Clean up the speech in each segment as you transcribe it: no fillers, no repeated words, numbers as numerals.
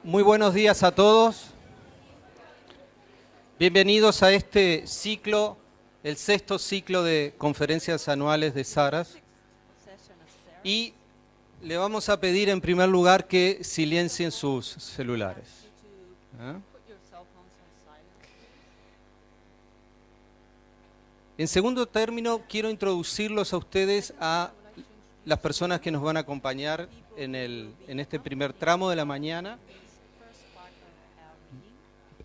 Muy buenos días a todos. Bienvenidos a este ciclo, el sexto ciclo de conferencias anuales de SARAS. Y le vamos a pedir en primer lugar que silencien sus celulares. En segundo término, quiero introducirlos a ustedes a las personas que nos van a acompañar en este primer tramo de la mañana.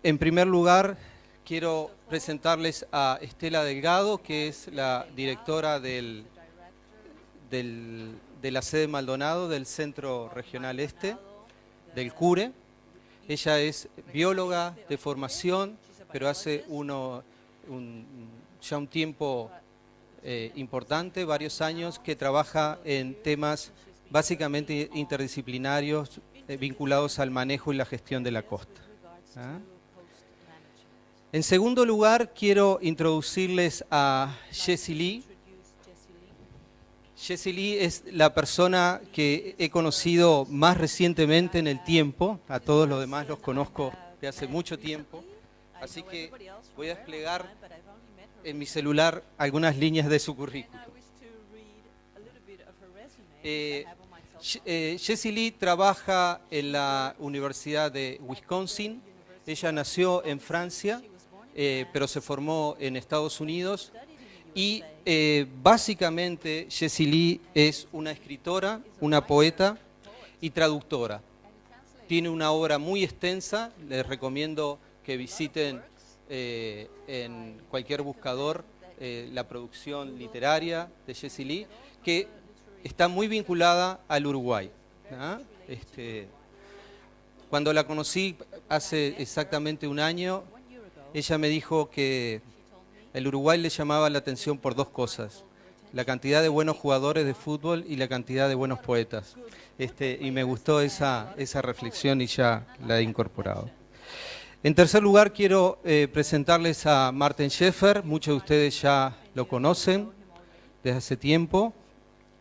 En primer lugar, quiero presentarles a Estela Delgado, que es la directora de la sede Maldonado del Centro Regional Este, del CURE. Ella es bióloga de formación, pero hace ya un tiempo importante, varios años, que trabaja en temas básicamente interdisciplinarios vinculados al manejo y la gestión de la costa. En segundo lugar, quiero introducirles a Jessie Lee. Jessie Lee es la persona que he conocido más recientemente en el tiempo. A todos los demás los conozco de hace mucho tiempo. Así que voy a desplegar en mi celular algunas líneas de su currículum. Jessie Lee trabaja en la Universidad de Wisconsin. Ella nació en Francia, pero se formó en Estados Unidos. Y básicamente Jessie Lee es una escritora, una poeta y traductora. Tiene una obra muy extensa, les recomiendo que visiten en cualquier buscador la producción literaria de Jessie Lee, que está muy vinculada al Uruguay. Cuando la conocí hace exactamente un año, ella me dijo que el Uruguay le llamaba la atención por dos cosas: la cantidad de buenos jugadores de fútbol y la cantidad de buenos poetas. Y me gustó esa reflexión y ya la he incorporado. En tercer lugar, quiero presentarles a Marten Scheffer. Muchos de ustedes ya lo conocen desde hace tiempo.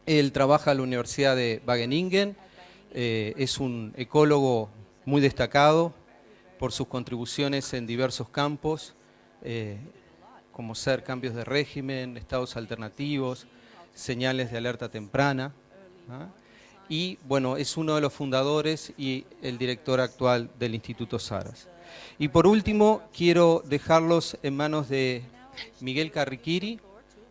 Él trabaja en la Universidad de Wageningen. Es un ecólogo muy destacado por sus contribuciones en diversos campos, como ser cambios de régimen, estados alternativos, señales de alerta temprana. Y bueno, es uno de los fundadores y el director actual del Instituto SARAS. Y por último, quiero dejarlos en manos de Miguel Carriquiry,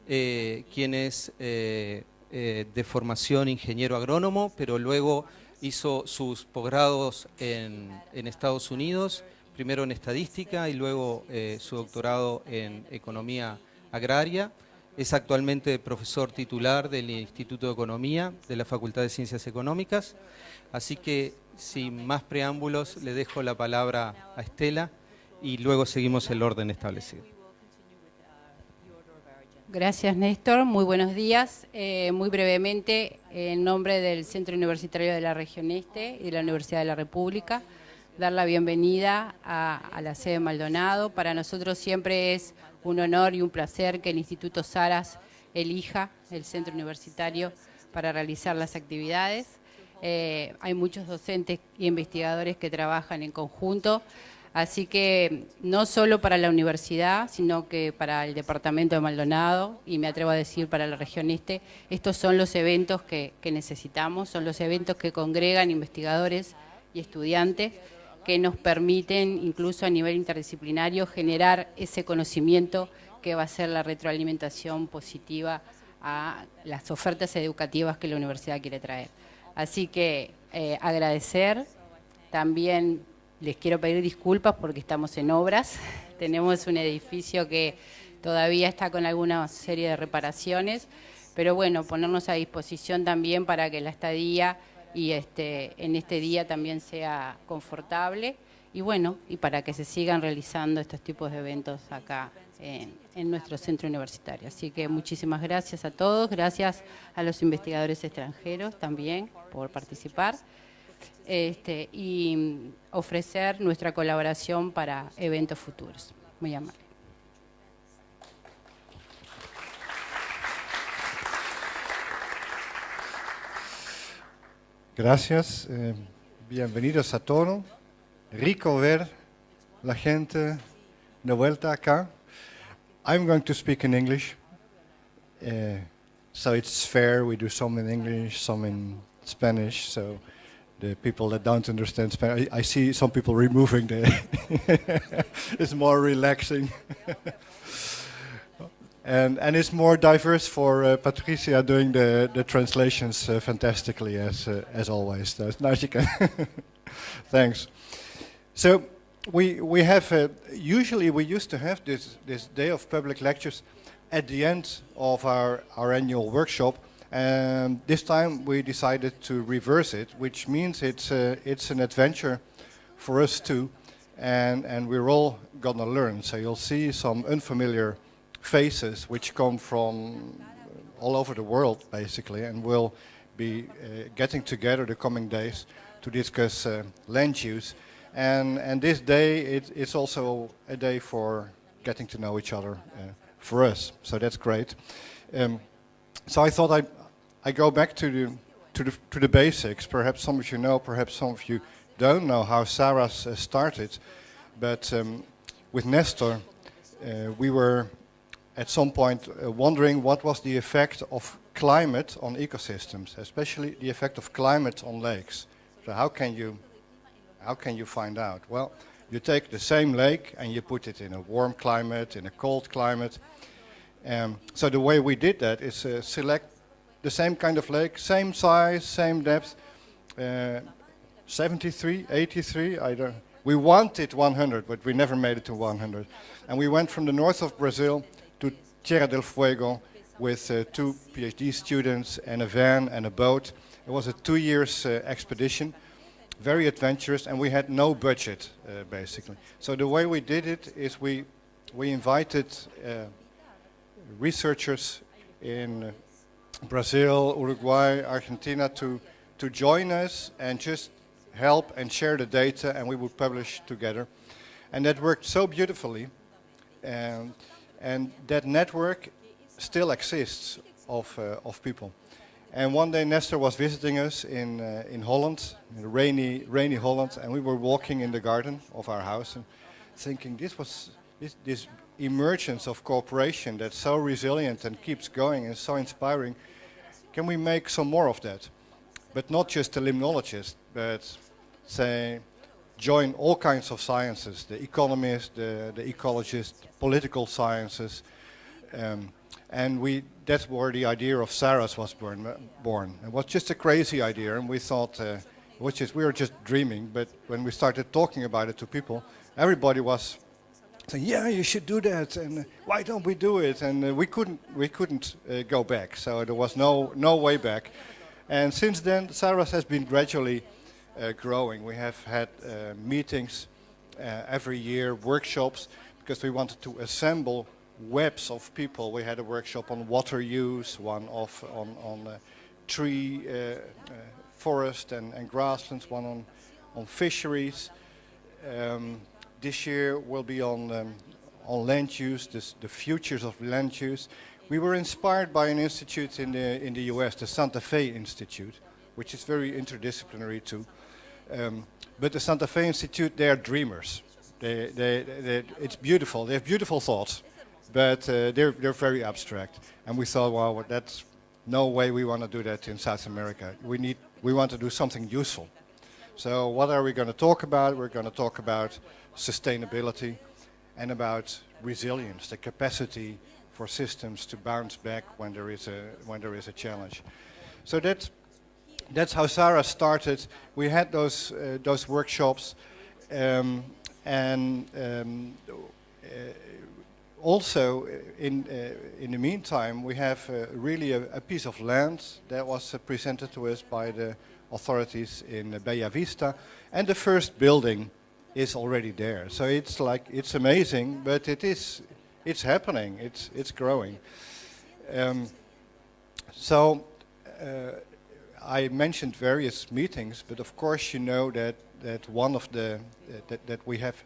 quien es de formación ingeniero agrónomo, pero luego hizo sus posgrados en Estados Unidos, primero en estadística y luego su doctorado en economía agraria. Es actualmente profesor titular del Instituto de Economía de la Facultad de Ciencias Económicas. Así que, sin más preámbulos, le dejo la palabra a Estela y luego seguimos el orden establecido. Gracias, Néstor. Muy buenos días. Muy brevemente, en nombre del Centro Universitario de la Región Este y de la Universidad de la República, dar la bienvenida a la sede Maldonado. Para nosotros siempre es un honor y un placer que el Instituto SARAS elija el Centro Universitario para realizar las actividades. Hay muchos docentes y investigadores que trabajan en conjunto, así que no solo para la universidad, sino que para el departamento de Maldonado, y me atrevo a decir para la región este, estos son los eventos que necesitamos, son los eventos que congregan investigadores y estudiantes, que nos permiten, incluso a nivel interdisciplinario, generar ese conocimiento que va a ser la retroalimentación positiva a las ofertas educativas que la universidad quiere traer. Así que agradecer, también les quiero pedir disculpas porque estamos en obras, tenemos un edificio que todavía está con alguna serie de reparaciones, pero bueno, ponernos a disposición también para que la estadía y en este día también sea confortable y bueno, y para que se sigan realizando estos tipos de eventos acá en nuestro centro universitario. Así que muchísimas gracias a todos, gracias a los investigadores extranjeros también por participar y ofrecer nuestra colaboración para eventos futuros. Muy amable. Gracias, bienvenidos a todos. rico ver la gente de vuelta acá. I'm going to speak in English. So it's fair, we do some in English, some in Spanish, so the people that don't understand Spanish, I see some people removing the, it's more relaxing. And it's more diverse for Patricia doing the translations fantastically as always. So it's nice you can. Thanks. So we have, usually we used to have this day of public lectures at the end of our annual workshop, and this time we decided to reverse it, which means it's an adventure for us too, and we're all gonna learn. So you'll see some unfamiliar faces which come from all over the world basically, and we'll be getting together the coming days to discuss land use. And this day it's also a day for getting to know each other for us, so that's great. So I thought I go back to the basics. Perhaps some of you know, perhaps some of you don't know how SARAS started, but with Nestor we were at some point wondering what was the effect of climate on ecosystems, especially the effect of climate on lakes. So how can you find out? Well, you take the same lake and you put it in a warm climate, in a cold climate. So the way we did that is select the same kind of lake, same size, same depth, 73, 83, we wanted 100, but we never made it to 100. And we went from the north of Brazil to Tierra del Fuego with 2 PhD students and a van and a boat. It was a 2 years expedition. Very adventurous, and we had no budget, basically. So the way we did it is we invited researchers in Brazil, Uruguay, Argentina to join us and just help and share the data, and we would publish together. And that worked so beautifully, and that network still exists of people. And one day Nestor was visiting us in Holland, in rainy Holland, and we were walking in the garden of our house and thinking this emergence of cooperation that's so resilient and keeps going and so inspiring. Can we make some more of that? But not just the limnologists, but say join all kinds of sciences, the economists, the ecologists, political sciences. And that's where the idea of SARAS was born. It was just a crazy idea, and we thought, we were just dreaming, but when we started talking about it to people, everybody was saying, yeah, you should do that, and why don't we do it? And we couldn't go back, so there was no way back. And since then, SARAS has been gradually growing. We have had meetings every year, workshops, because we wanted to assemble webs of people. We had a workshop on water use, one on tree, forest and grasslands, one on fisheries. This year will be on land use, the futures of land use. We were inspired by an institute in the US, the Santa Fe Institute, which is very interdisciplinary too. But the Santa Fe Institute, they are dreamers. It's beautiful. They have beautiful thoughts. But they're very abstract, and we thought, well, that's no way we want to do that in South America. We want to do something useful. So what are we going to talk about? We're going to talk about sustainability and about resilience, the capacity for systems to bounce back when there is a challenge. So that's how SARAS started. We had those workshops, also, in the meantime, we have really a piece of land that was presented to us by the authorities in Bella Vista, and the first building is already there. So it's amazing, but it's happening. It's growing. I mentioned various meetings, but of course you know that one of that we have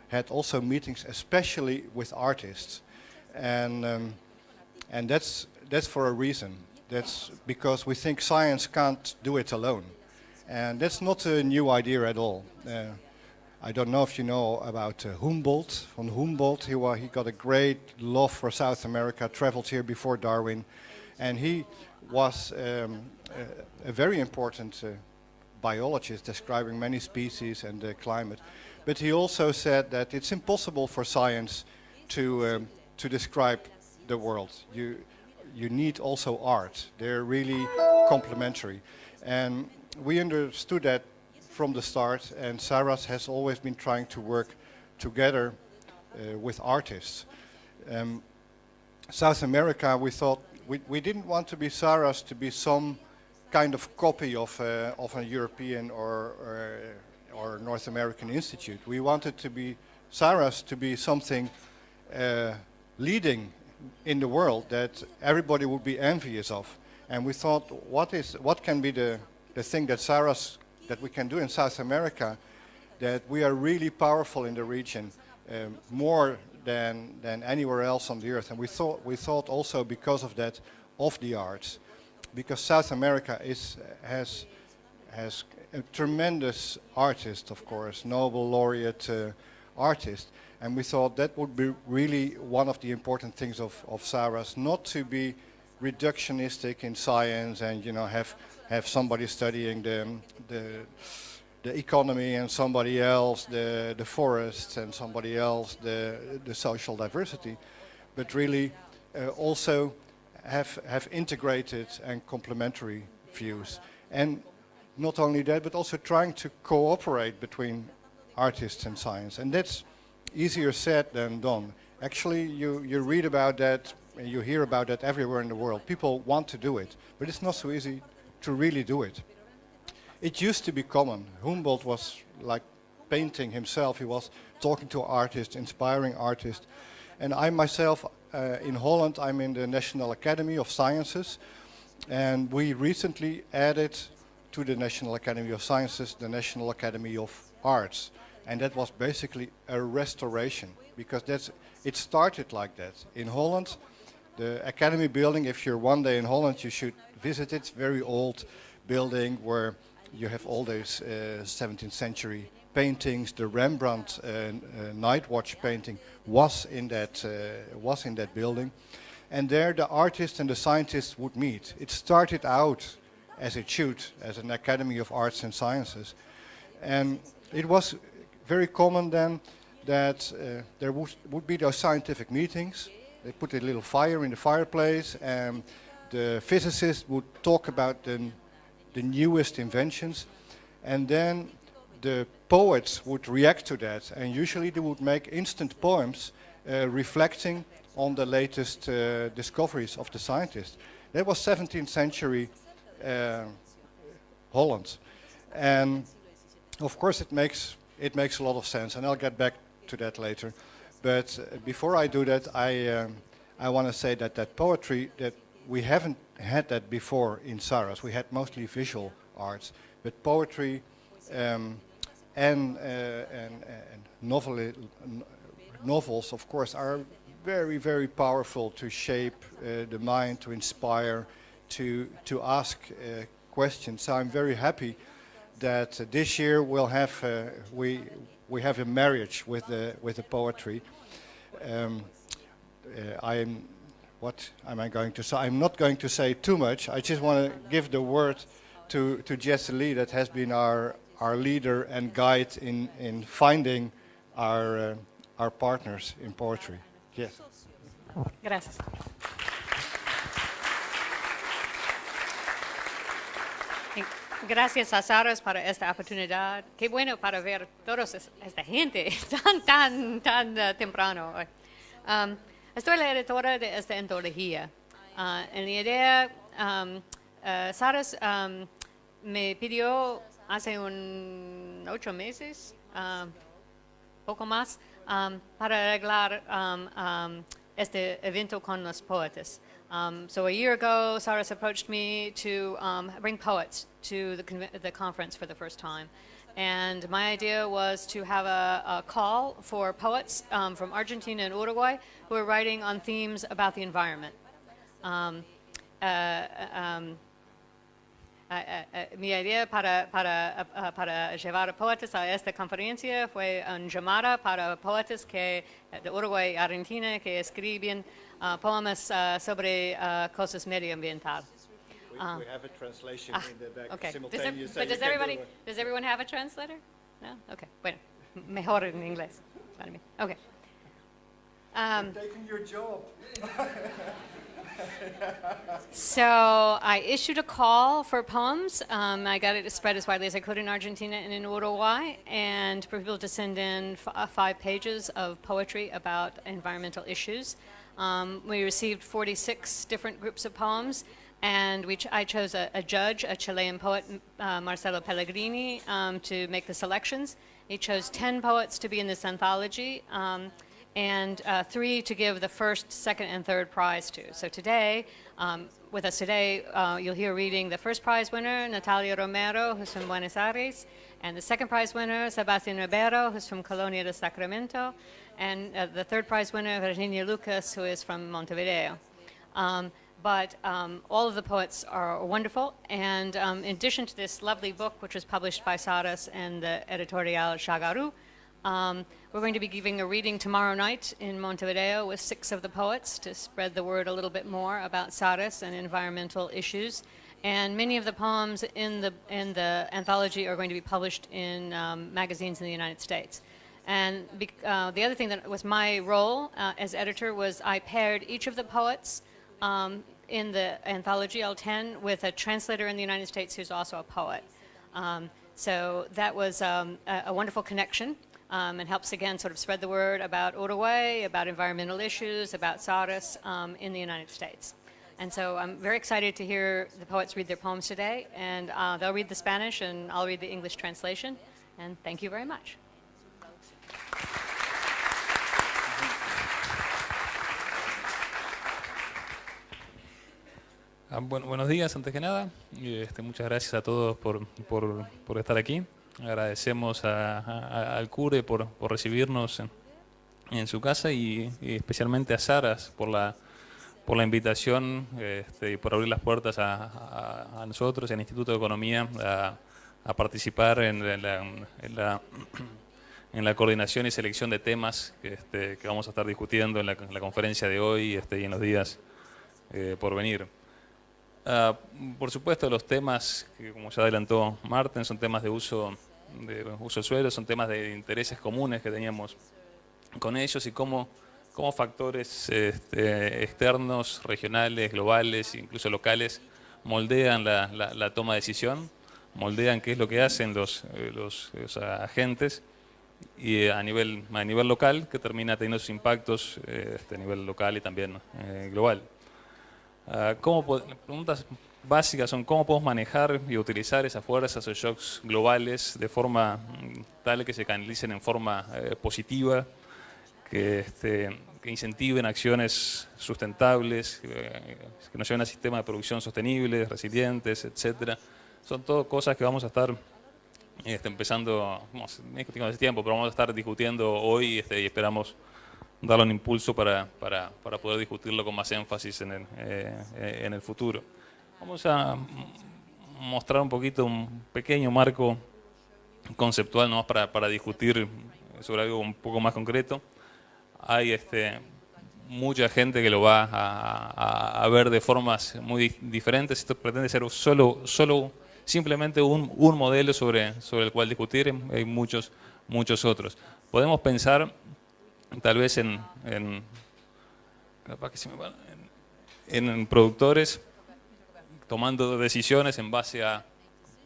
had also meetings, especially with artists, and that's for a reason. That's because we think science can't do it alone, and that's not a new idea at all. I don't know if you know about Humboldt. Von Humboldt, he got a great love for South America, traveled here before Darwin, and he was a very important biologist describing many species and the climate. But he also said that it's impossible for science to describe the world. You need also art. They're really complementary. And we understood that from the start, and SARAS has always been trying to work together with artists. South America, we thought, we didn't want to be SARAS to be some kind of copy of a European or North American institute. We wanted to be SARAS to be something leading in the world that everybody would be envious of. And we thought, what can be the thing that SARAS, that we can do in South America, that we are really powerful in the region, more than anywhere else on the earth. And we thought also because of that, of the arts, because South America has a tremendous artist, of course, Nobel laureate artist, and we thought that would be really one of the important things of SARAS, not to be reductionistic in science and have somebody studying the economy and somebody else the forests and somebody else the social diversity, but really also have integrated and complementary views. And not only that, but also trying to cooperate between artists and science. And that's easier said than done. Actually, you read about that and you hear about that everywhere in the world. People want to do it, but it's not so easy to really do it. It used to be common. Humboldt was like painting himself. He was talking to artists, inspiring artists. And I myself, in Holland, I'm in the National Academy of Sciences. And we recently added to the National Academy of Sciences the National Academy of Arts. And that was basically a restoration, because it started like that. In Holland, the Academy building, if you're one day in Holland, you should visit it. It's a very old building where you have all those 17th century paintings. The Rembrandt Night Watch painting was in that building. And there the artists and the scientists would meet. It started out as it should, as an Academy of Arts and Sciences. And it was very common then that there would be those scientific meetings. They put a little fire in the fireplace, and the physicists would talk about the newest inventions, and then the poets would react to that, and usually they would make instant poems reflecting on the latest discoveries of the scientists. That was 17th century Holland, and of course it makes a lot of sense, and I'll get back to that later. But before I do that, I want to say that poetry, that we haven't had that before in SARAS. We had mostly visual arts, but poetry and novels, of course, are very, very powerful to shape the mind, to inspire, to ask questions. So I'm very happy that this year we'll have we have a marriage with the poetry. What am I going to say? I'm not going to say too much. I just want to give the word to Jesse Lee, that has been our leader and guide in finding our partners in poetry. Yes. Gracias. Gracias a SARAS para esta oportunidad. Qué bueno para ver toda esta gente tan temprano. Estoy la editora de esta antología. En la idea, SARAS me pidió hace 8 meses, poco más, para arreglar este evento con los poetas. So a year ago, SARAS approached me to bring poets to the conference for the first time. And my idea was to have a call for poets from Argentina and Uruguay who are writing on themes about the environment. mi idea para llevar poetas a esta conferencia fue una llamada para poetas de Uruguay y Argentina que escriben poemas sobre cosas medioambientales. We have a translation in the back. Okay. Simultaneous, so But you can do does everyone have a translator? No? Okay. Bueno, mejor en inglés para mí. Okay. taking your job. So I issued a call for poems. I got it spread as widely as I could in Argentina and in Uruguay, and for people to send in 5 pages of poetry about environmental issues. We received 46 different groups of poems, and I chose a judge, a Chilean poet, Marcelo Pellegrini, to make the selections. He chose 10 poets to be in this anthology, and 3 to give the first, second, and third prize to. So today, with us today, you'll hear reading the first prize winner, Natalia Romero, who's from Buenos Aires, and the second prize winner, Sebastián Ribeiro, who's from Colonia de Sacramento, and the third prize winner, Virginia Lucas, who is from Montevideo. But all of the poets are wonderful, and in addition to this lovely book, which was published by SARAS and the editorial Shagaru, we're going to be giving a reading tomorrow night in Montevideo with 6 of the poets to spread the word a little bit more about SARAS and environmental issues. And many of the poems in the anthology are going to be published in magazines in the United States. And the other thing that was my role as editor was I paired each of the poets in the anthology, L10, with a translator in the United States who's also a poet. So that was a wonderful connection, and helps again sort of spread the word about Uruguay, about environmental issues, about SARAS in the United States. And so I'm very excited to hear the poets read their poems today, and they'll read the Spanish and I'll read the English translation. And thank you very much. Buenos días, antes que nada. Muchas gracias a todos por estar aquí. Agradecemos al CURE por recibirnos en su casa y especialmente a SARAS por la invitación y por abrir las puertas a nosotros, en el Instituto de Economía, a participar en la coordinación y selección de temas que vamos a estar discutiendo en la conferencia de hoy y en los días por venir. Por supuesto, los temas que, como ya adelantó Marten, son temas de uso suelo, son temas de intereses comunes que teníamos con ellos y cómo factores externos, regionales, globales, incluso locales, moldean la toma de decisión, moldean qué es lo que hacen los agentes y a nivel local, que termina teniendo sus impactos a nivel local y también global. Preguntas básicas son cómo podemos manejar y utilizar esas fuerzas o shocks globales de forma tal que se canalicen en forma positiva, que incentiven acciones sustentables, que nos lleven a sistemas de producción sostenibles, resilientes, etc. Son todo cosas que vamos a estar empezando, discutiendo hace tiempo, pero vamos a estar discutiendo hoy y esperamos darle un impulso para poder discutirlo con más énfasis en el futuro. Vamos a mostrar un poquito, un pequeño marco conceptual nomás para discutir sobre algo un poco más concreto. Hay mucha gente que lo va a ver de formas muy diferentes. Esto pretende ser simplemente un modelo sobre el cual discutir. Hay muchos otros. Podemos pensar tal vez en productores tomando decisiones en base a,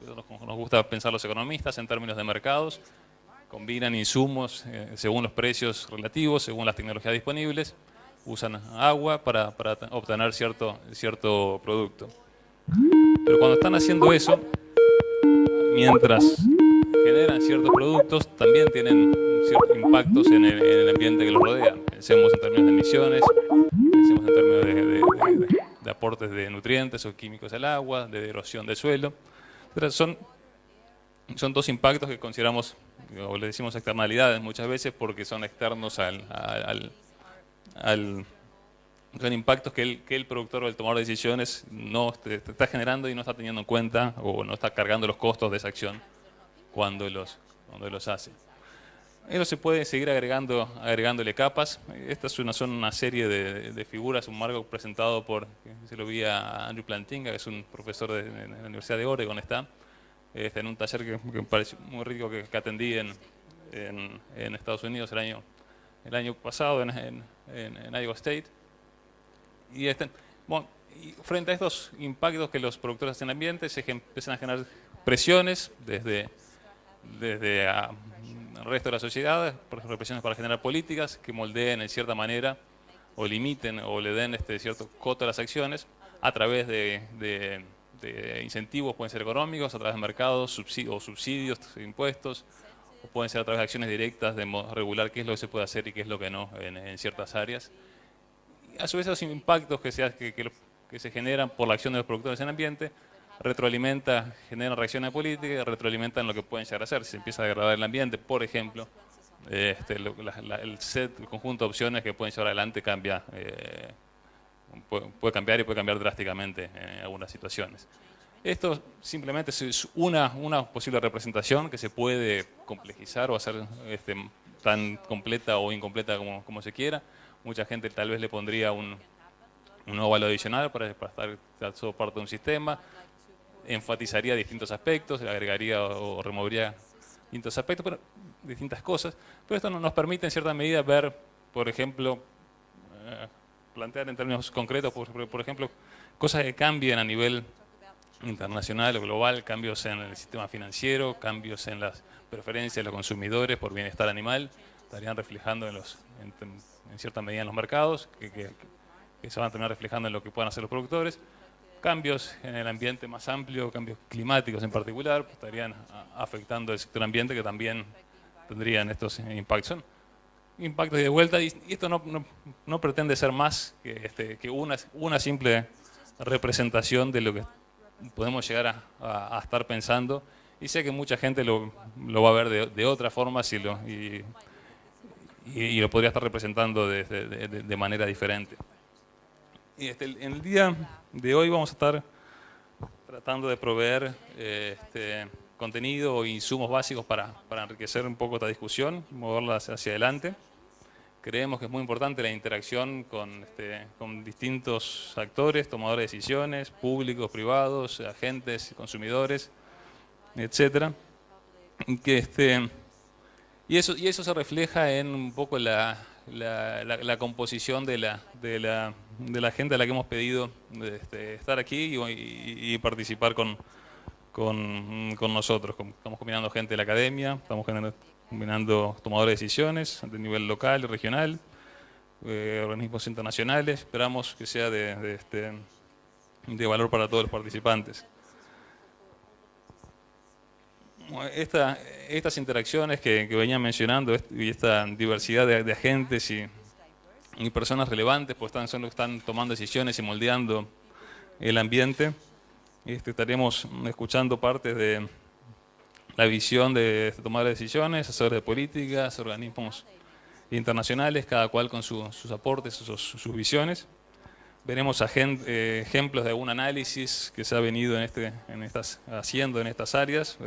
nos gusta pensar los economistas en términos de mercados, combinan insumos según los precios relativos, según las tecnologías disponibles, usan agua para obtener cierto producto. Pero cuando están haciendo eso, mientras generan ciertos productos, también tienen ciertos impactos en el ambiente que los rodea. Pensemos en términos de emisiones, pensemos en términos de aportes de nutrientes o químicos al agua, de erosión del suelo. Pero son 2 impactos que consideramos, o le decimos externalidades muchas veces, porque son externos son impactos que el productor o el tomador de decisiones no está generando y no está teniendo en cuenta o no está cargando los costos de esa acción cuando los hace. Eso se puede seguir agregándole capas. Estas son una serie de figuras, un marco presentado se lo vi a Andrew Plantinga, que es un profesor de la Universidad de Oregon, en un taller que me pareció muy rico que atendí en Estados Unidos el año pasado en Iowa State. Y frente a estos impactos que los productores hacen en el ambiente, se empiezan a generar presiones desde el resto de la sociedad, presiones para generar políticas que moldeen en cierta manera o limiten o le den cierto coto a las acciones a través de incentivos, pueden ser económicos, a través de mercados, subsidios, impuestos, o pueden ser a través de acciones directas de regular qué es lo que se puede hacer y qué es lo que no en ciertas áreas. Y a su vez esos impactos que se generan por la acción de los productores en el ambiente generan reacciones políticas y retroalimentan lo que pueden llegar a hacer. Si se empieza a degradar el ambiente, por ejemplo, el conjunto de opciones que pueden llevar adelante puede cambiar y puede cambiar drásticamente en algunas situaciones. Esto simplemente es una posible representación que se puede complejizar o hacer tan completa o incompleta como se quiera. Mucha gente tal vez le pondría un óvalo adicional para estar todo parte de un sistema, enfatizaría distintos aspectos, agregaría o removería distintos aspectos, distintas cosas, pero esto nos permite en cierta medida ver, por ejemplo, plantear en términos concretos, por ejemplo, cosas que cambien a nivel internacional o global, cambios en el sistema financiero, cambios en las preferencias de los consumidores por bienestar animal, estarían reflejando en cierta medida en los mercados, que se van a terminar reflejando en lo que puedan hacer los productores. Cambios en el ambiente más amplio, cambios climáticos en particular, estarían afectando el sector ambiente, que también tendrían estos impactos. Son impactos de vuelta, y esto no pretende ser más que una simple representación de lo que podemos llegar a estar pensando, y sé que mucha gente lo va a ver de otra forma y lo podría estar representando de manera diferente. Y en el día de hoy vamos a estar tratando de proveer contenido o insumos básicos para enriquecer un poco esta discusión, moverla hacia adelante. Creemos que es muy importante la interacción con distintos actores, tomadores de decisiones, públicos, privados, agentes, consumidores, etc. Y eso se refleja en un poco la composición de la gente a la que hemos pedido estar aquí y participar con nosotros. Estamos combinando gente de la academia, estamos combinando tomadores de decisiones de nivel local y regional, organismos internacionales. Esperamos que sea de valor para todos los participantes. Estas interacciones que venía mencionando y esta diversidad de agentes y personas relevantes, pues son los que están tomando decisiones y moldeando el ambiente. Estaremos escuchando parte de la visión de tomar decisiones, asesores de políticas, organismos internacionales, cada cual con sus aportes, sus visiones. Veremos ejemplos de algún análisis que se ha venido haciendo en estas áreas,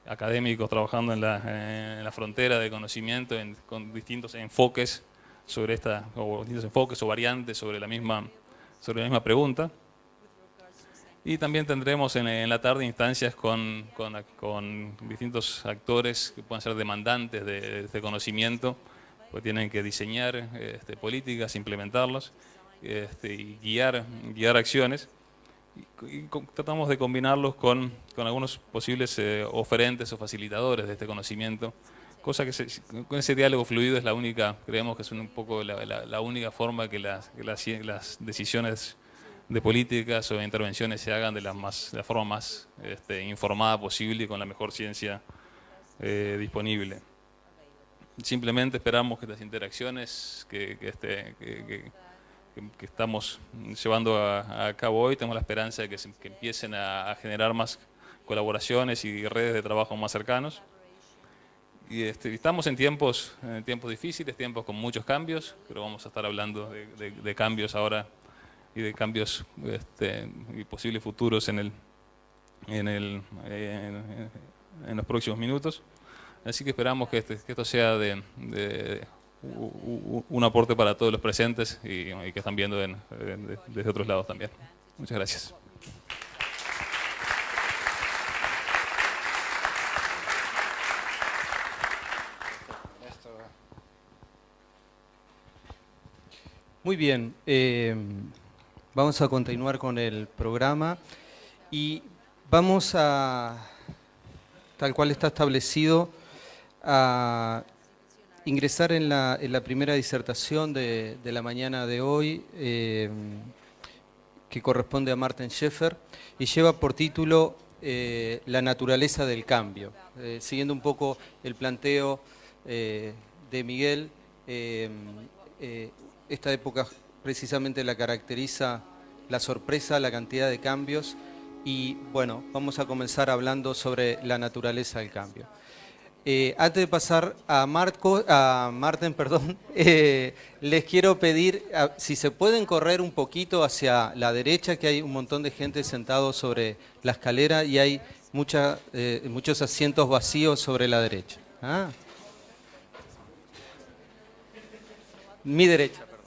académicos trabajando en la frontera de conocimiento con distintos enfoques o variantes sobre la misma pregunta. Y también tendremos en la tarde instancias con distintos actores que pueden ser demandantes de este conocimiento, pues tienen que diseñar políticas, implementarlas y guiar acciones. Y tratamos de combinarlos con algunos posibles oferentes o facilitadores de este conocimiento, cosa que con ese diálogo fluido es creemos que es un poco la única forma que las decisiones de políticas o de intervenciones se hagan de la forma más informada posible y con la mejor ciencia disponible. Simplemente esperamos que estas interacciones que estamos llevando a cabo hoy, tenemos la esperanza de que empiecen a generar más colaboraciones y redes de trabajo más cercanos. Y estamos en tiempos difíciles, tiempos con muchos cambios, pero vamos a estar hablando de cambios ahora y de cambios y posibles futuros en los próximos minutos. Así que esperamos que esto sea un aporte para todos los presentes y que están viendo desde otros lados también. Muchas gracias. Muy bien, vamos a continuar con el programa y vamos a, tal cual está establecido, a ingresar en la primera disertación de la mañana de hoy, que corresponde a Marten Scheffer y lleva por título La naturaleza del cambio. Siguiendo un poco el planteo de Miguel, esta época precisamente la caracteriza la sorpresa, la cantidad de cambios y bueno, vamos a comenzar hablando sobre la naturaleza del cambio. Antes de pasar a Marten, les quiero pedir si se pueden correr un poquito hacia la derecha, que hay un montón de gente sentado sobre la escalera y hay muchos asientos vacíos sobre la derecha. Mi derecha, perdón.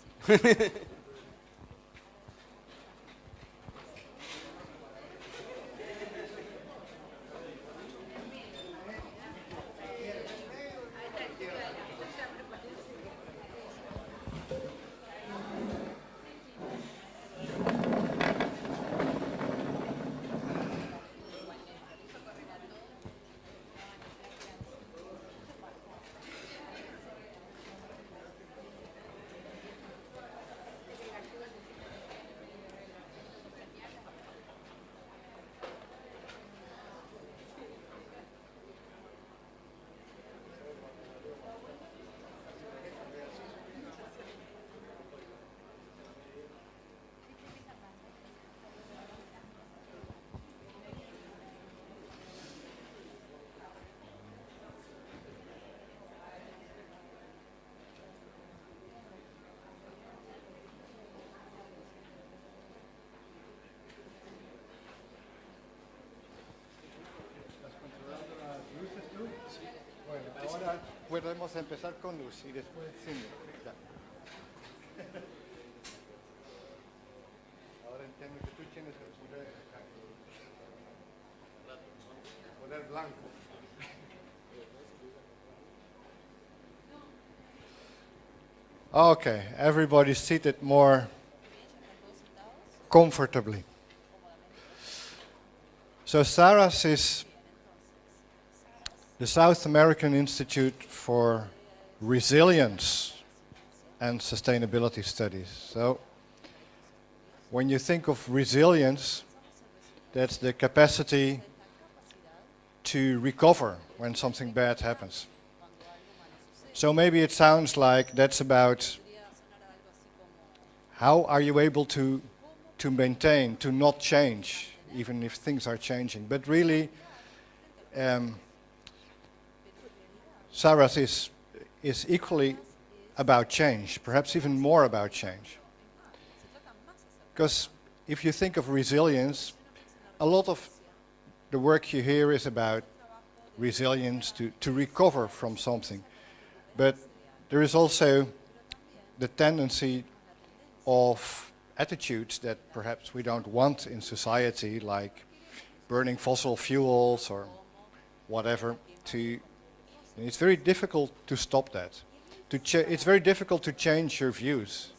Podemos empezar con luz y después sin luz. Ahora entiendo que tú tienes el poder blanco. Okay, everybody's seated more comfortably. So SARAS is the South American Institute for Resilience and Sustainability Studies. So when you think of resilience, that's the capacity to recover when something bad happens. So maybe it sounds like that's about how are you able to maintain, to not change, even if things are changing. But really, SARAS is equally about change, perhaps even more about change. Because if you think of resilience, a lot of the work you hear is about resilience to recover from something. But there is also the tendency of attitudes that perhaps we don't want in society, like burning fossil fuels or whatever. It's very difficult to stop that. It's very difficult to change your views.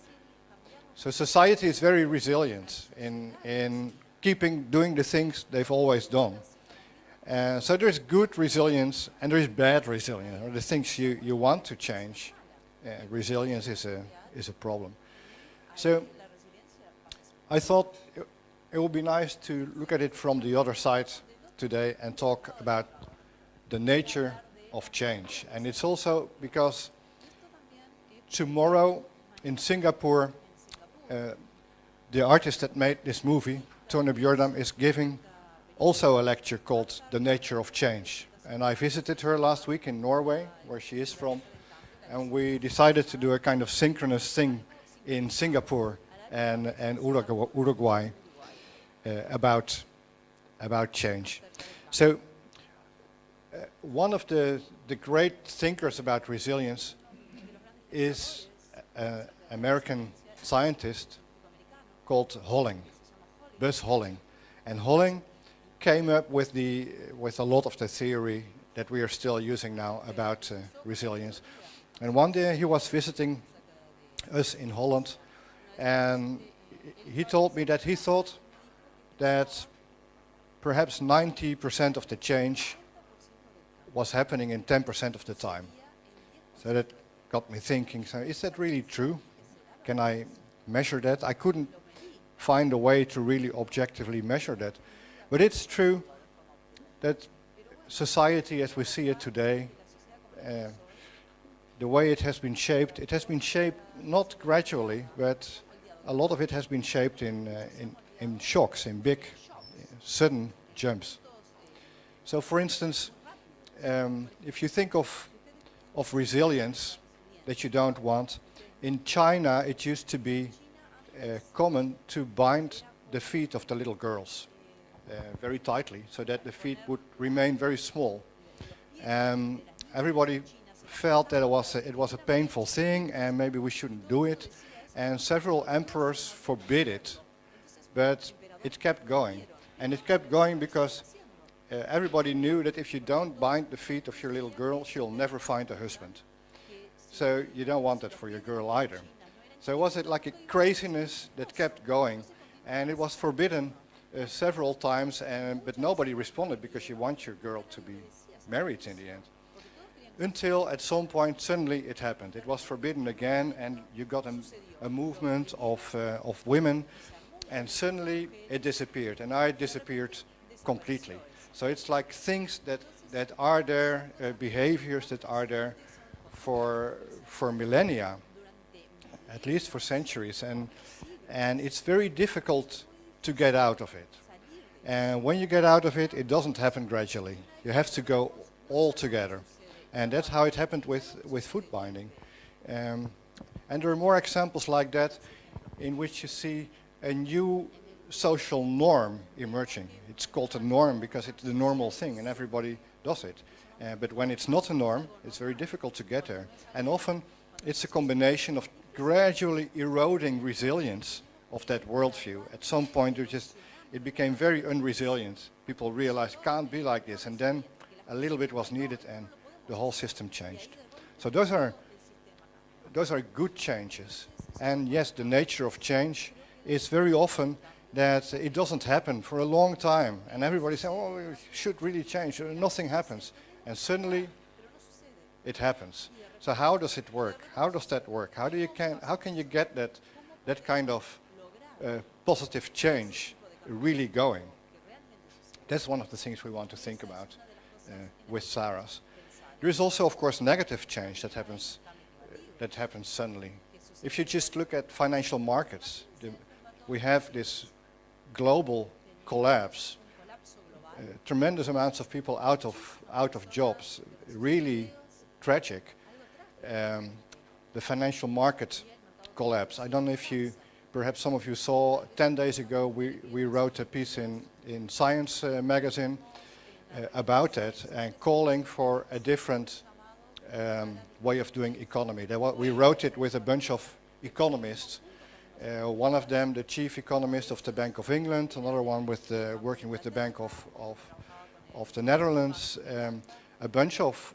So society is very resilient in doing the things they've always done. So there's good resilience and there is bad resilience, or the things you want to change. Resilience is a problem. So I thought it would be nice to look at it from the other side today and talk about the nature of change. And it's also because tomorrow in Singapore, the artist that made this movie, Tone Bjordam, is giving also a lecture called The Nature of Change. and I visited her last week in Norway, where she is from, and we decided to do a kind of synchronous thing in Singapore and Uruguay about change. So one of the great thinkers about resilience is an American scientist called Holling, Buzz Holling. And Holling came up with a lot of the theory that we are still using now about resilience. And one day he was visiting us in Holland, and he told me that he thought that perhaps 90% of the change was happening in 10% of the time. So that got me thinking, so is that really true? Can I measure that? I couldn't find a way to really objectively measure that. But it's true that society as we see it today, the way it has been shaped not gradually, but a lot of it has been shaped in shocks, in big, sudden jumps. So for instance, if you think of resilience that you don't want, in China it used to be common to bind the feet of the little girls very tightly so that the feet would remain very small. Everybody felt that it was a painful thing and maybe we shouldn't do it, and several emperors forbid it, but it kept going. And it kept going because everybody knew that if you don't bind the feet of your little girl, she'll never find a husband. So you don't want that for your girl either. So it was like a craziness that kept going, and it was forbidden several times, but nobody responded because you want your girl to be married in the end. Until at some point suddenly it happened. It was forbidden again, and you got a movement of women, and suddenly it disappeared, and I disappeared completely. So it's like things that are there, behaviors that are there for millennia, at least for centuries, and it's very difficult to get out of it. And when you get out of it, it doesn't happen gradually. You have to go all together. And that's how it happened with foot binding. And there are more examples like that in which you see a new social norm emerging. It's called a norm because it's the normal thing and everybody does it. But when it's not a norm, it's very difficult to get there. And often it's a combination of gradually eroding resilience of that worldview. At some point it became very unresilient. People realized it can't be like this, and then a little bit was needed and the whole system changed. So those are good changes. And yes, the nature of change is very often that it doesn't happen for a long time, and everybody says, oh, it should really change, nothing happens. And suddenly it happens. So how does it work? How does that work? How can you get that kind of positive change really going? That's one of the things we want to think about with SARAS. There is also, of course, negative change that happens suddenly. If you just look at financial markets, we have this global collapse, tremendous amounts of people out of jobs, really tragic. The financial market collapse. I don't know if perhaps some of you saw, 10 days ago we wrote a piece in Science magazine about that and calling for a different way of doing economy. We wrote it with a bunch of economists. One of them, the chief economist of the Bank of England, another one working with the Bank of the Netherlands, a bunch of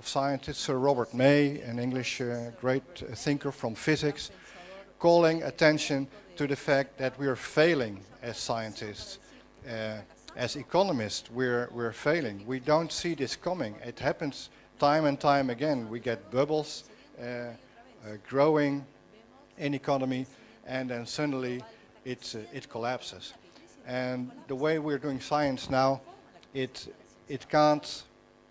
scientists, Sir Robert May, an English great thinker from physics, calling attention to the fact that we are failing as scientists. As economists, we're failing. We don't see this coming. It happens time and time again. We get bubbles growing in economy, and then suddenly it collapses. And the way we're doing science now, it can't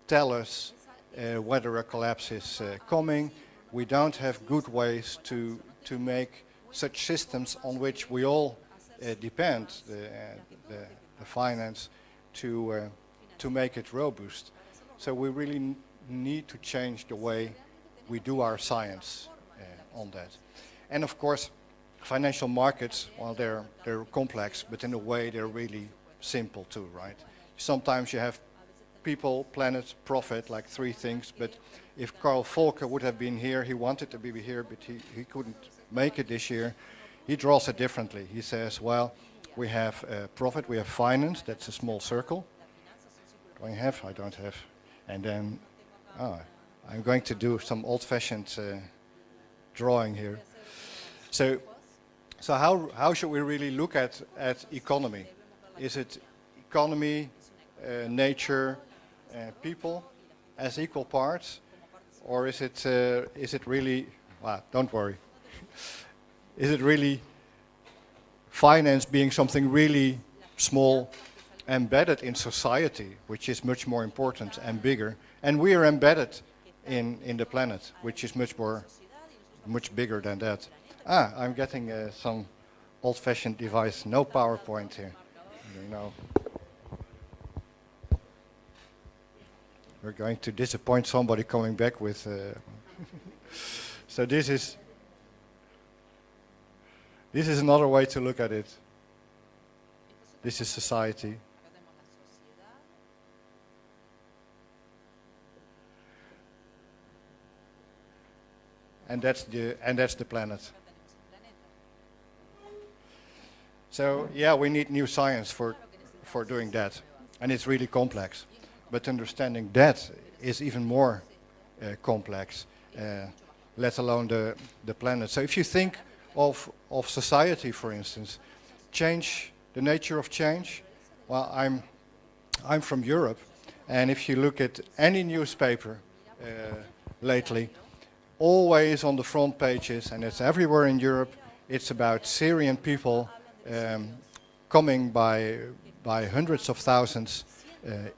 tell us whether a collapse is coming. We don't have good ways to make such systems on which we all depend, the finance, to make it robust. So we really need to change the way we do our science on that. And of course, financial markets, well, they're complex, but in a way they're really simple too, right? Sometimes you have people, planet, profit, like three things, but if Carl Volcker would have been here, he wanted to be here, but he couldn't make it this year. He draws it differently. He says, well, we have profit, we have finance, that's a small circle. Do I have? I don't have. And then, I'm going to do some old-fashioned drawing here. So how should we really look at economy? Is it economy, nature, people as equal parts, or is it really? Well, don't worry. Is it really finance being something really small, embedded in society, which is much more important and bigger, and we are embedded in the planet, which is much bigger than that. I'm getting some old-fashioned device, no PowerPoint here. You know, we're going to disappoint somebody coming back with. So this is another way to look at it. This is society. And that's the planet. So yeah, we need new science for doing that, and it's really complex. But understanding that is even more complex, let alone the planet. So if you think of society, for instance, change, the nature of change. Well, I'm from Europe, and if you look at any newspaper lately, always on the front pages, and it's everywhere in Europe, it's about Syrian people coming by hundreds of thousands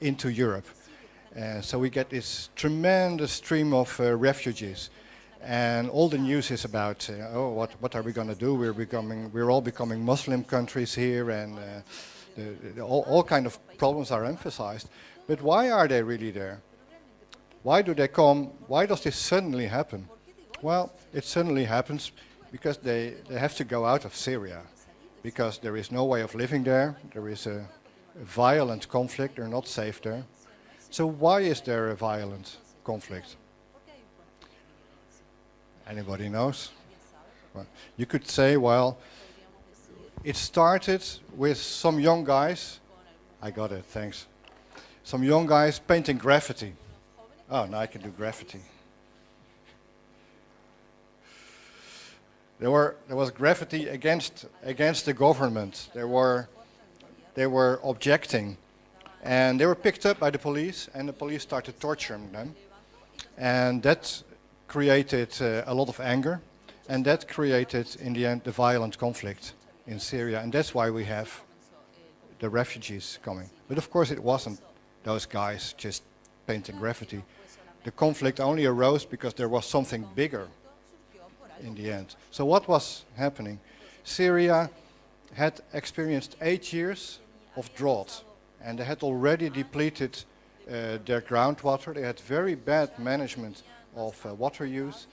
into Europe. So we get this tremendous stream of refugees, and all the news is about what are we going to do? We're all becoming Muslim countries here, and all kind of problems are emphasized. But why are they really there? Why do they come? Why does this suddenly happen? Well, it suddenly happens because they have to go out of Syria, because there is no way of living there. There is a violent conflict. They're not safe there. So why is there a violent conflict? Anybody knows? Well, you could say, well, it started with some young guys. I got it, thanks. Some young guys painting graffiti. Oh, now I can do graffiti. There was graffiti against the government. They were objecting, and they were picked up by the police, and the police started torturing them, and that created a lot of anger, and that created, in the end, the violent conflict in Syria, and that's why we have the refugees coming. But of course, it wasn't those guys just painting graffiti. The conflict only arose because there was something bigger in the end. So what was happening? Syria had experienced 8 years of drought, and they had already depleted their groundwater. They had very bad management of water use,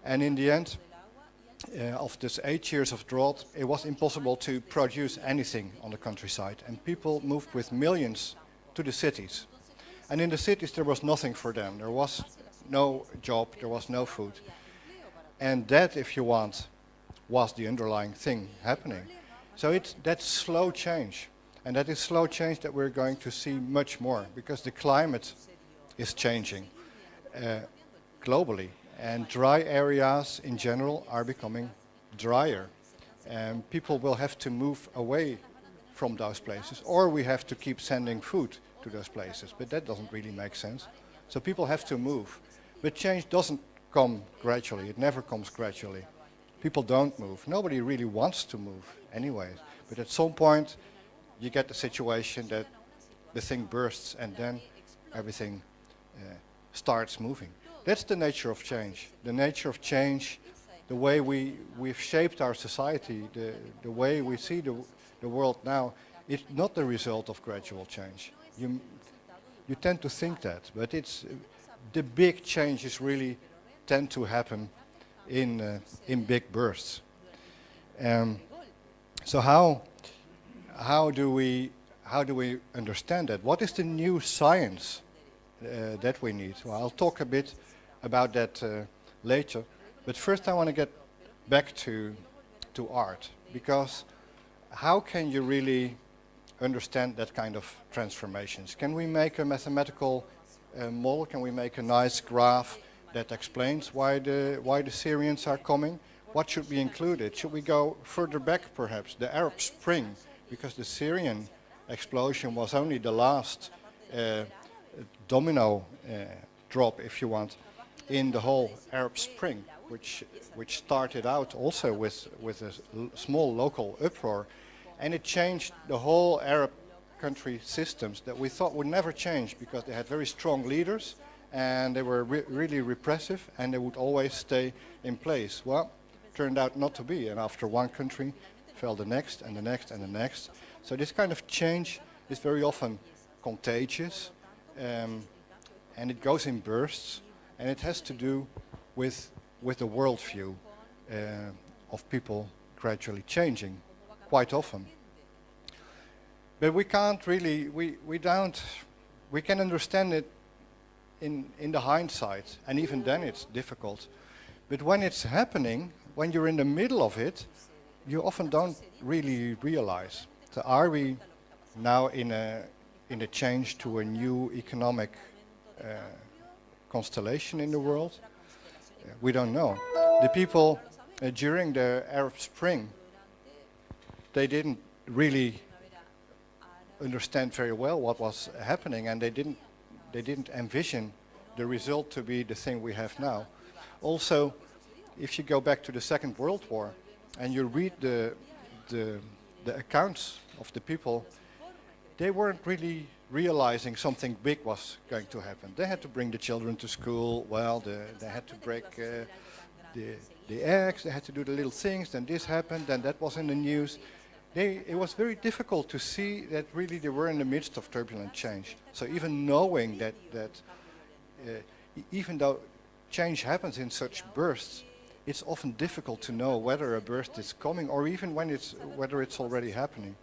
and in the end of this 8 years of drought, it was impossible to produce anything on the countryside, and people moved with millions to the cities. And in the cities there was nothing for them. There was no job, there was no food. And that, if you want, was the underlying thing happening. So that's slow change. And that is slow change that we're going to see much more, because the climate is changing globally. And dry areas in general are becoming drier. And people will have to move away from those places, or we have to keep sending food to those places. But that doesn't really make sense. So people have to move. But change doesn't come gradually. It never comes gradually. People don't move. Nobody really wants to move anyway. But at some point, you get the situation that the thing bursts, and then everything starts moving. That's the nature of change. The nature of change, the way we've shaped our society, the way we see the world now, it's not the result of gradual change. you tend to think that, but it's the big changes really tend to happen in big bursts. So how do we understand that? What is the new science that we need? Well, I'll talk a bit about that later, but first I want to get back to art, because how can you really understand that kind of transformations? Can we make a mathematical model? Can we make a nice graph that explains why the Syrians are coming? What should be included? Should we go further back, perhaps, the Arab Spring, because the Syrian explosion was only the last domino drop, if you want, in the whole Arab Spring, which started out also with a small local uproar, and it changed the whole Arab country systems that we thought would never change because they had very strong leaders and they were really repressive and they would always stay in place. Well, turned out not to be, and after one country fell the next and the next and the next. So this kind of change is very often contagious, and it goes in bursts, and it has to do with the worldview of people gradually changing quite often. But we can't really, we can understand it in the hindsight, and even then it's difficult. But when it's happening, when you're in the middle of it, you often don't really realize. So are we now in a change to a new economic constellation in the world? We don't know. The people during the Arab Spring, they didn't really understand very well what was happening, and they didn't envision the result to be the thing we have now. Also, if you go back to the Second World War and you read the accounts of the people, they weren't really realizing something big was going to happen. They had to bring the children to school, well, they had to break the eggs, they had to do the little things, then this happened, then that was in the news. It was very difficult to see that really they were in the midst of turbulent change. So even knowing that even though change happens in such bursts, it's often difficult to know whether a burst is coming or even whether it's already happening.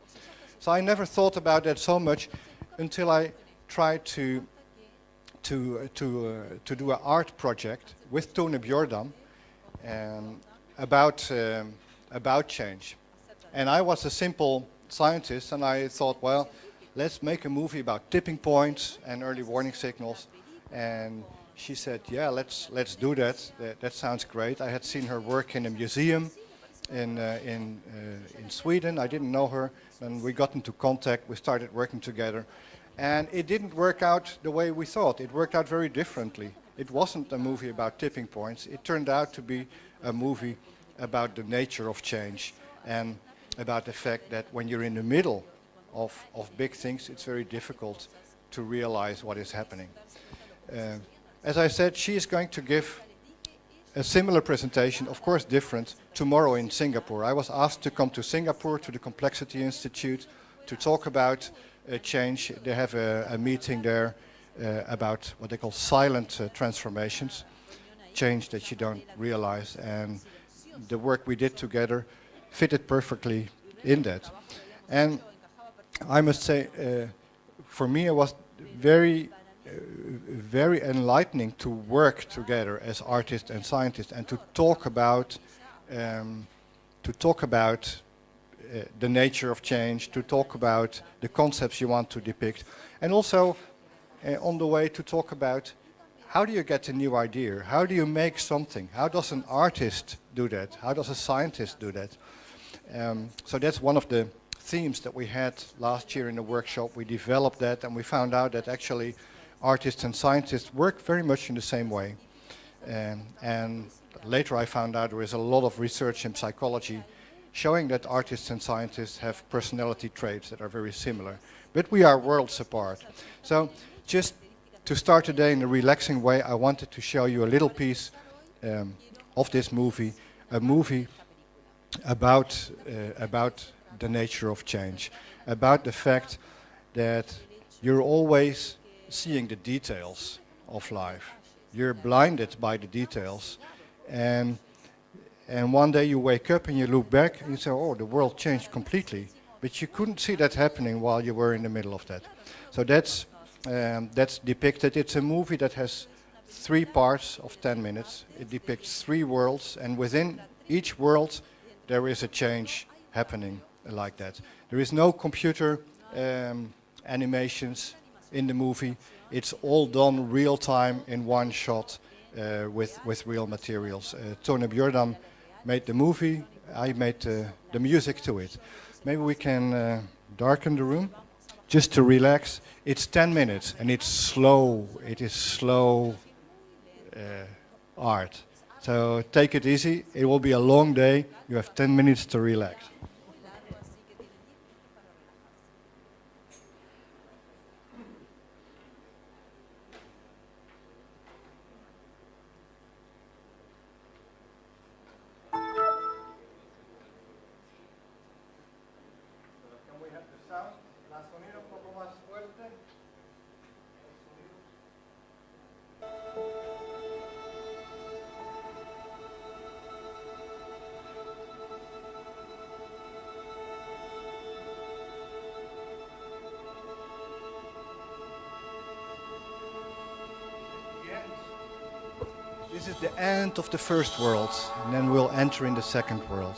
So I never thought about that so much until I tried to do an art project with Tone Bjordam about change. And I was a simple scientist, and I thought, well, let's make a movie about tipping points and early warning signals. And she said, yeah, let's do that. That sounds great. I had seen her work in a museum in Sweden. I didn't know her, and we got into contact. We started working together, and it didn't work out the way we thought. It worked out very differently. It wasn't a movie about tipping points. It turned out to be a movie about the nature of change and about the fact that when you're in the middle of big things, it's very difficult to realize what is happening. As I said, she is going to give a similar presentation, of course different, tomorrow in Singapore. I was asked to come to Singapore to the Complexity Institute to talk about change. They have a meeting there about what they call silent transformations, change that you don't realize, and the work we did together fitted perfectly in that. And I must say, for me it was very enlightening to work together as artists and scientists and to talk about the nature of change, to talk about the concepts you want to depict, and also on the way to talk about how do you get a new idea, how do you make something, how does an artist do that, how does a scientist do that. So that's one of the themes that we had last year in the workshop. We developed that and we found out that actually artists and scientists work very much in the same way. And later I found out there is a lot of research in psychology showing that artists and scientists have personality traits that are very similar. But we are worlds apart. So just to start today in a relaxing way, I wanted to show you a little piece of this movie, a movie about the nature of change, about the fact that you're always seeing the details of life. You're blinded by the details. And one day you wake up and you look back and you say, oh, the world changed completely. But you couldn't see that happening while you were in the middle of that. So that's depicted. It's a movie that has 3 parts of 10 minutes. It depicts 3 worlds, and within each world there is a change happening like that. There is no computer animations in the movie. It's all done real time in one shot with real materials. Tone Björdan made the movie. I made the music to it. Maybe we can darken the room just to relax. It's 10 minutes and it's slow. It is slow art. So take it easy. It will be a long day. You have 10 minutes to relax. This is the end of the first world, and then we'll enter in the second world.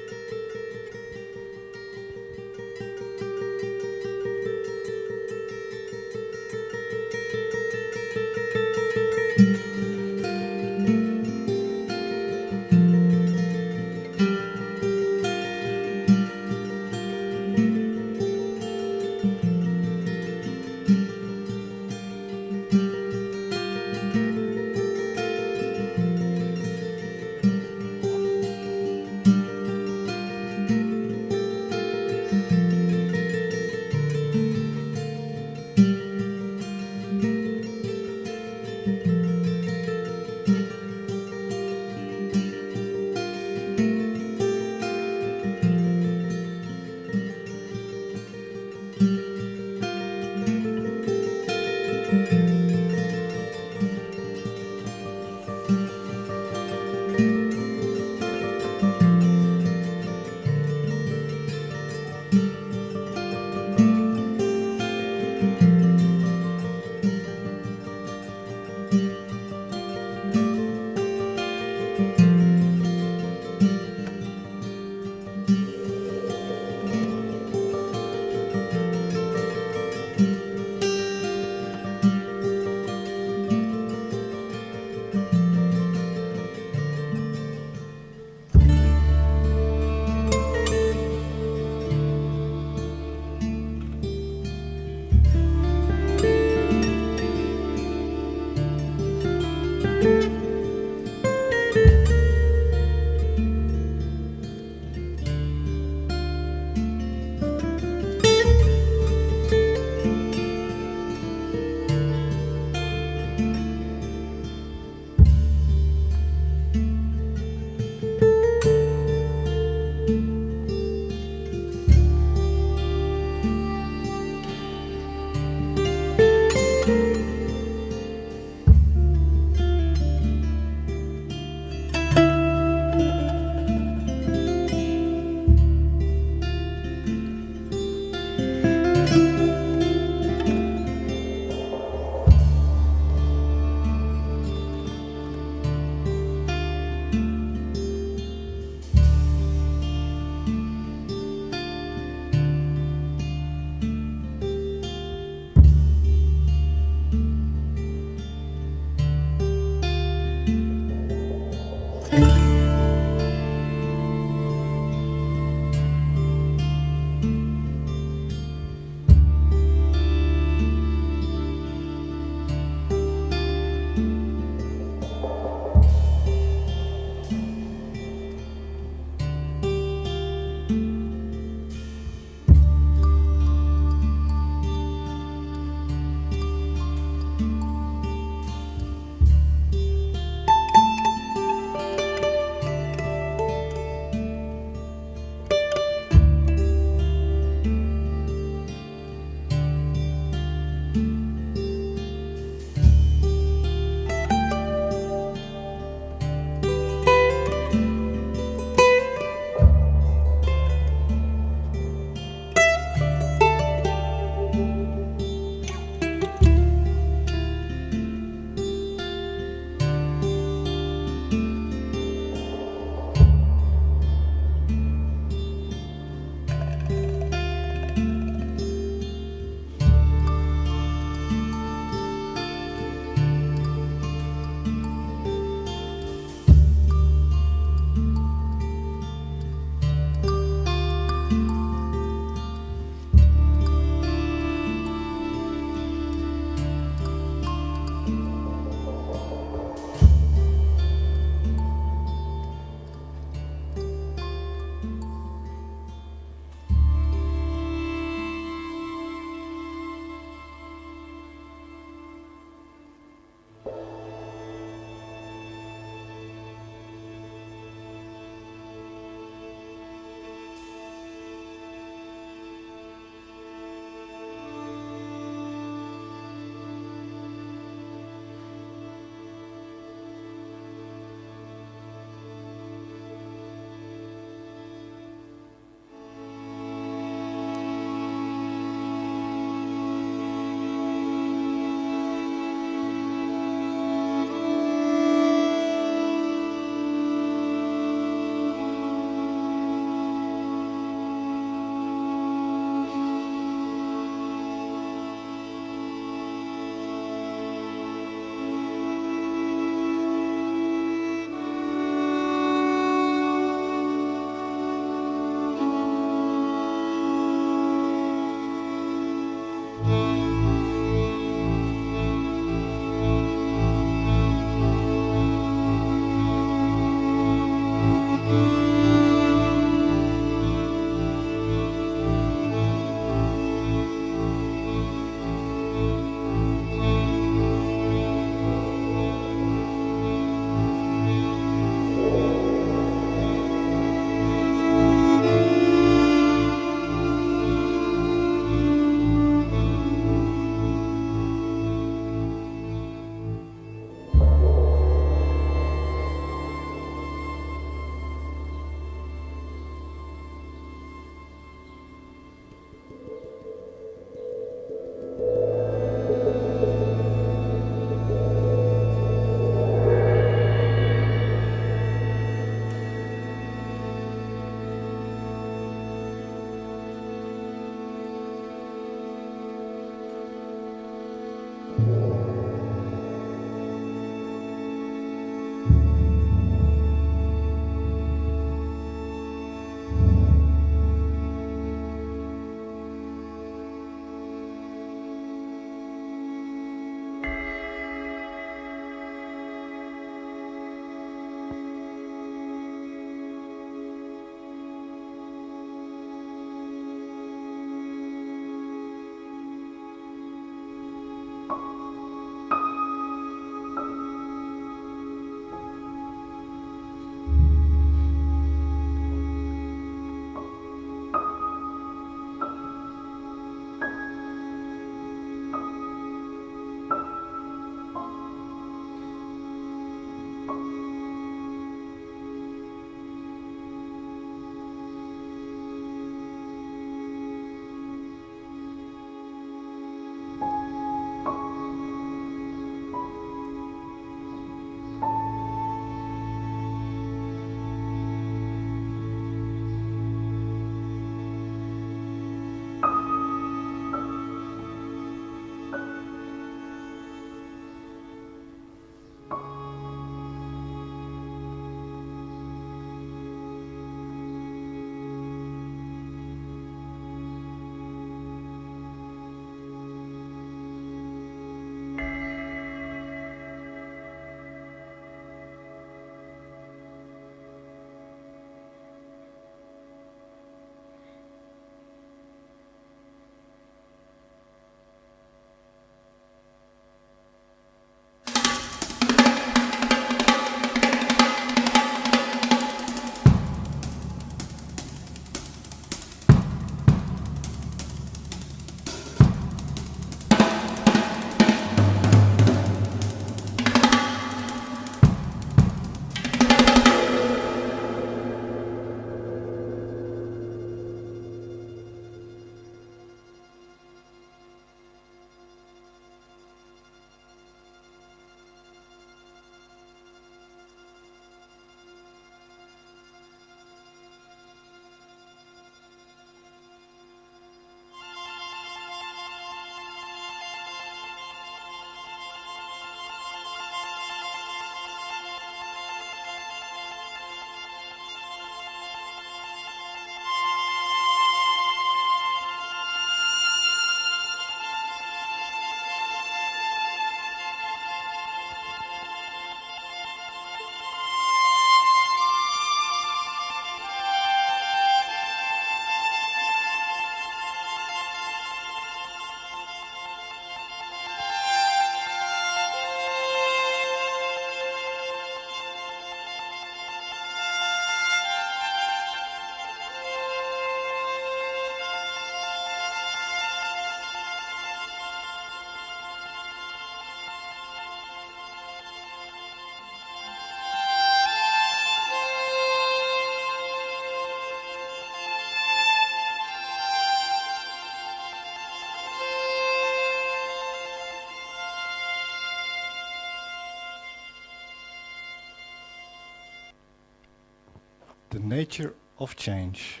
nature of change.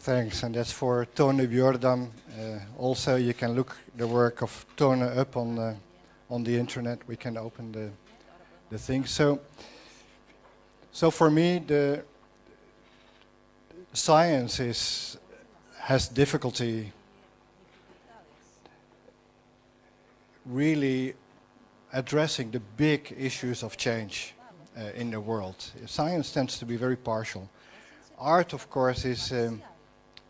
Thanks, and that's for Tone Bjordam. Also, you can look the work of Tone up on the internet. We can open the thing. So for me, the science has difficulty really addressing the big issues of change in the world. Science tends to be very partial. Art, of course,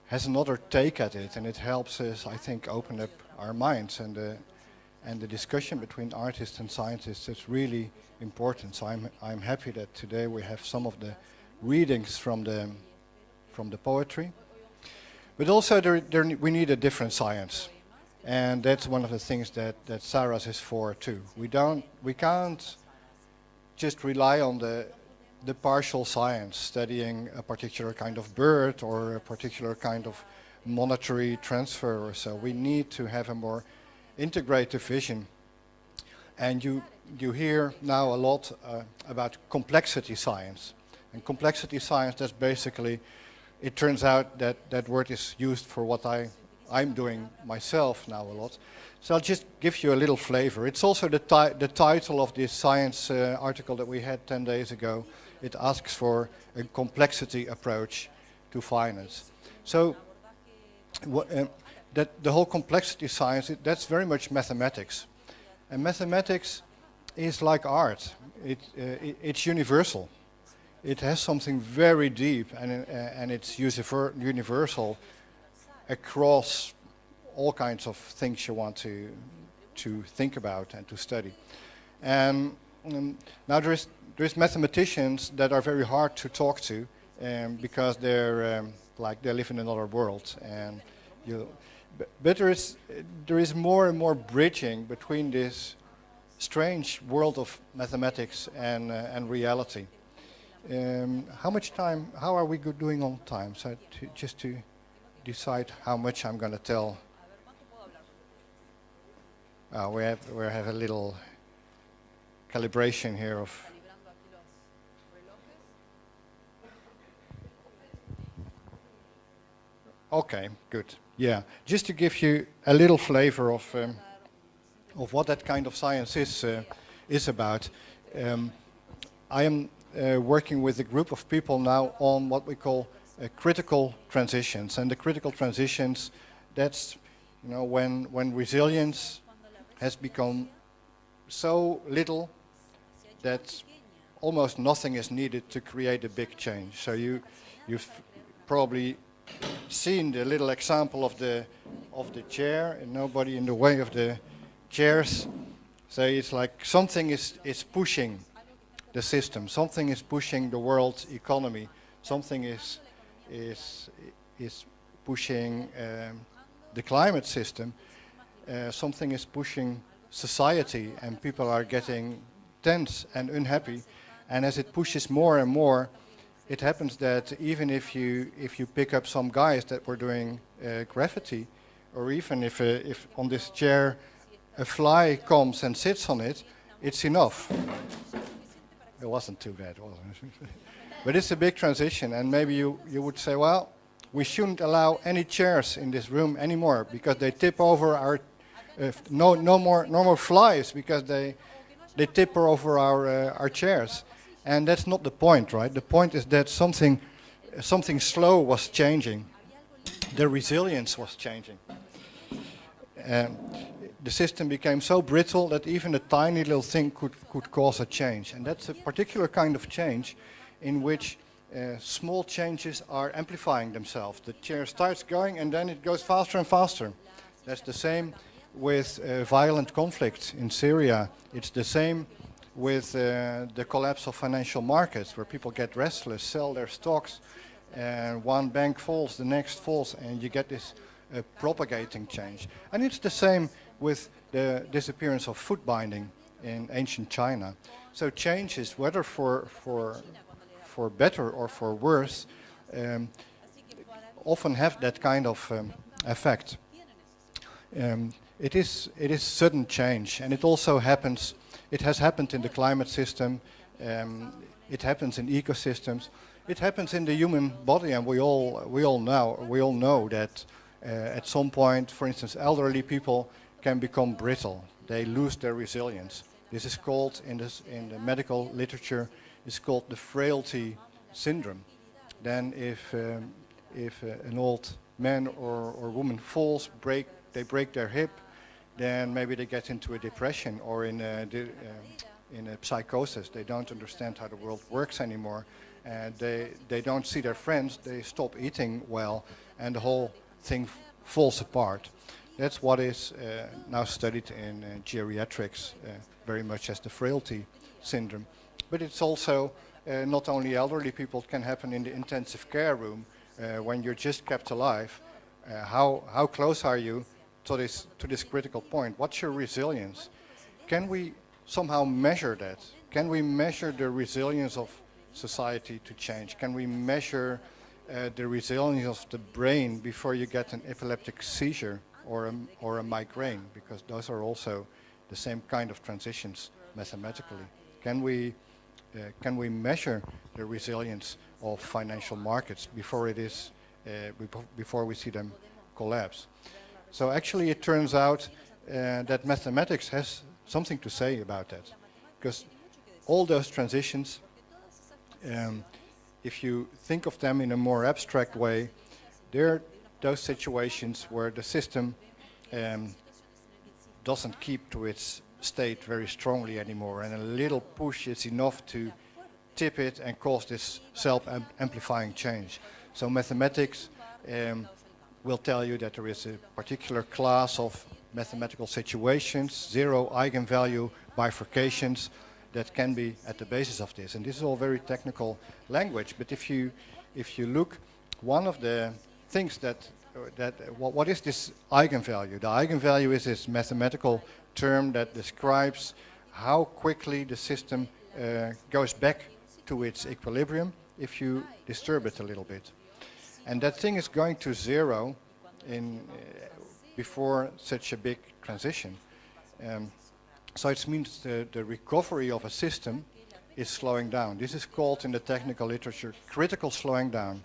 has another take at it, and it helps us, I think, open up our minds, and the discussion between artists and scientists is really important. So I'm happy that today we have some of the readings from the poetry, but also we need a different science, and that's one of the things that SARAS is for too. We can't just rely on the partial science, studying a particular kind of bird or a particular kind of monetary transfer or so. We need to have a more integrative vision. And you hear now a lot about complexity science. And complexity science, that's basically, it turns out that that word is used for what I'm doing myself now a lot. So I'll just give you a little flavor. It's also the title of this science article that we had 10 days ago. It asks for a complexity approach to finance. So that the whole complexity science, that's very much mathematics. And mathematics is like art. It's universal. It has something very deep, and it's universal across all kinds of things you want to think about and to study. And now there's mathematicians that are very hard to talk to because they're like they live in another world, and but there is more and more bridging between this strange world of mathematics and reality. How are we doing on time? So just to decide how much I'm going to tell. We have a little calibration here of. Okay, good. Yeah, just to give you a little flavor of what that kind of science is about. I am working with a group of people now on what we call critical transitions, and the critical transitions, that's when resilience has become so little that almost nothing is needed to create a big change. So you've probably seen the little example of the chair, and nobody in the way of the chairs. So it's like something is pushing the system, something is pushing the world economy, something is pushing the climate system, something is pushing society, and people are getting tense and unhappy. And as it pushes more and more, it happens that even if you pick up some guys that were doing graffiti, or even if on this chair a fly comes and sits on it, it's enough. It wasn't too bad, was it? But it's a big transition, and maybe you would say, well, we shouldn't allow any chairs in this room anymore because they tip over our no more flies because they tip over our chairs. And that's not the point, right? The point is that something slow was changing. The resilience was changing. The system became so brittle that even a tiny little thing could cause a change. And that's a particular kind of change in which small changes are amplifying themselves. The chair starts going and then it goes faster and faster. That's the same with violent conflict in Syria. It's the same with the collapse of financial markets, where people get restless, sell their stocks, and one bank falls, the next falls, and you get this propagating change. And it's the same with the disappearance of foot binding in ancient China. So changes, whether for better or for worse, often have that kind of effect. It is sudden change, and it also happens. It has happened in the climate system. It happens in ecosystems. It happens in the human body, and we all know that at some point, for instance, elderly people can become brittle. They lose their resilience. This is called in the medical literature. It's called the Frailty Syndrome. Then, if an old man or woman falls, they break their hip, then maybe they get into a depression or in a psychosis. They don't understand how the world works anymore, and they don't see their friends. They stop eating well, and the whole thing falls apart. That's what is now studied in geriatrics very much as the Frailty Syndrome. But it's also not only elderly people. It can happen in the intensive care room when you're just kept alive. How close are you to this critical point? What's your resilience? Can we somehow measure that? Can we measure the resilience of society to change? Can we measure the resilience of the brain before you get an epileptic seizure or a migraine? Because those are also the same kind of transitions mathematically. Can we measure the resilience of financial markets before before we see them collapse? So actually it turns out that mathematics has something to say about that, because all those transitions, if you think of them in a more abstract way, they're those situations where the system doesn't keep to its state very strongly anymore, and a little push is enough to tip it and cause this self-amplifying change. So mathematics will tell you that there is a particular class of mathematical situations, zero eigenvalue bifurcations, that can be at the basis of this. And this is all very technical language, but if you look, one of the things what is this eigenvalue? The eigenvalue is this mathematical term that describes how quickly the system goes back to its equilibrium if you disturb it a little bit. And that thing is going to zero before such a big transition. So it means the recovery of a system is slowing down. This is called in the technical literature critical slowing down.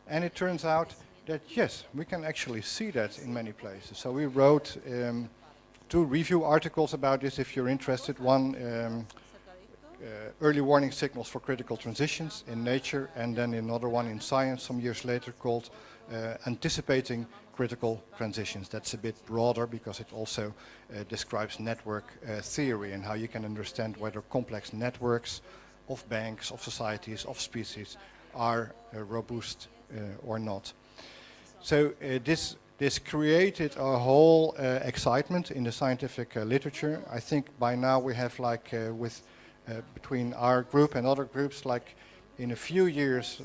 And it turns out that yes, we can actually see that in many places. So we wrote 2 review articles about this if you're interested. One, early warning signals for critical transitions in Nature, and then another one in Science some years later called Anticipating Critical Transitions. That's a bit broader because it also describes network theory and how you can understand whether complex networks of banks, of societies, of species are robust or not. So this created a whole excitement in the scientific literature. I think by now we have between our group and other groups, like in a few years,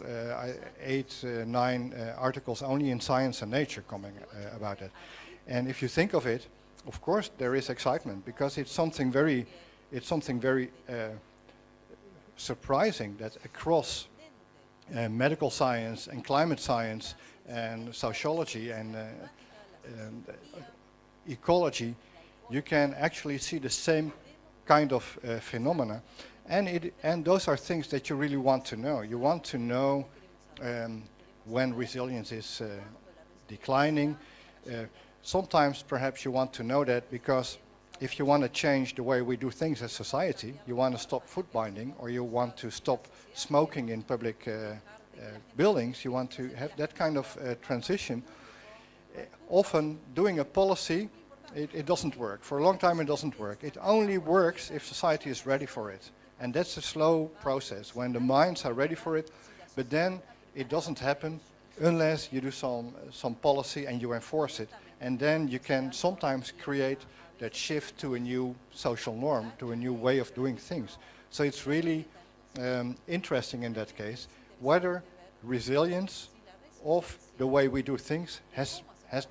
8, 9 articles only in Science and Nature coming about it. And if you think of it, of course there is excitement because it's something very surprising that across medical science and climate science and sociology and ecology, you can actually see the same kind of phenomena, and those are things that you really want to know. You want to know when resilience is declining. Sometimes perhaps you want to know that because if you want to change the way we do things as society, you want to stop food binding, or you want to stop smoking in public buildings, you want to have that kind of transition. Often doing a policy, it doesn't work. For a long time it doesn't work. It only works if society is ready for it. And that's a slow process when the minds are ready for it, but then it doesn't happen unless you do some policy and you enforce it. And then you can sometimes create that shift to a new social norm, to a new way of doing things. So it's really interesting in that case whether resilience of the way we do things has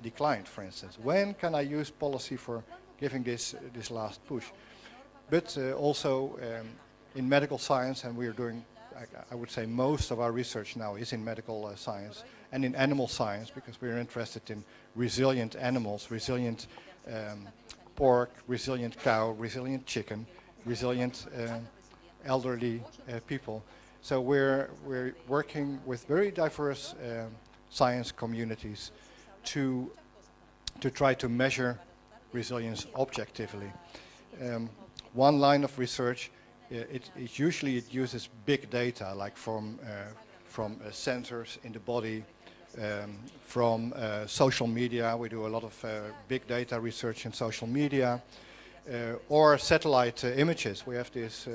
declined, for instance. When can I use policy for giving this last push? But also in medical science, and we are doing, I would say most of our research now is in medical science, and in animal science, because we're interested in resilient animals, resilient pork, resilient cow, resilient chicken, resilient elderly people. So we're working with very diverse science communities to try to measure resilience objectively. One line of research, it uses big data, like from sensors in the body, from social media. We do a lot of big data research in social media, or satellite images. We have this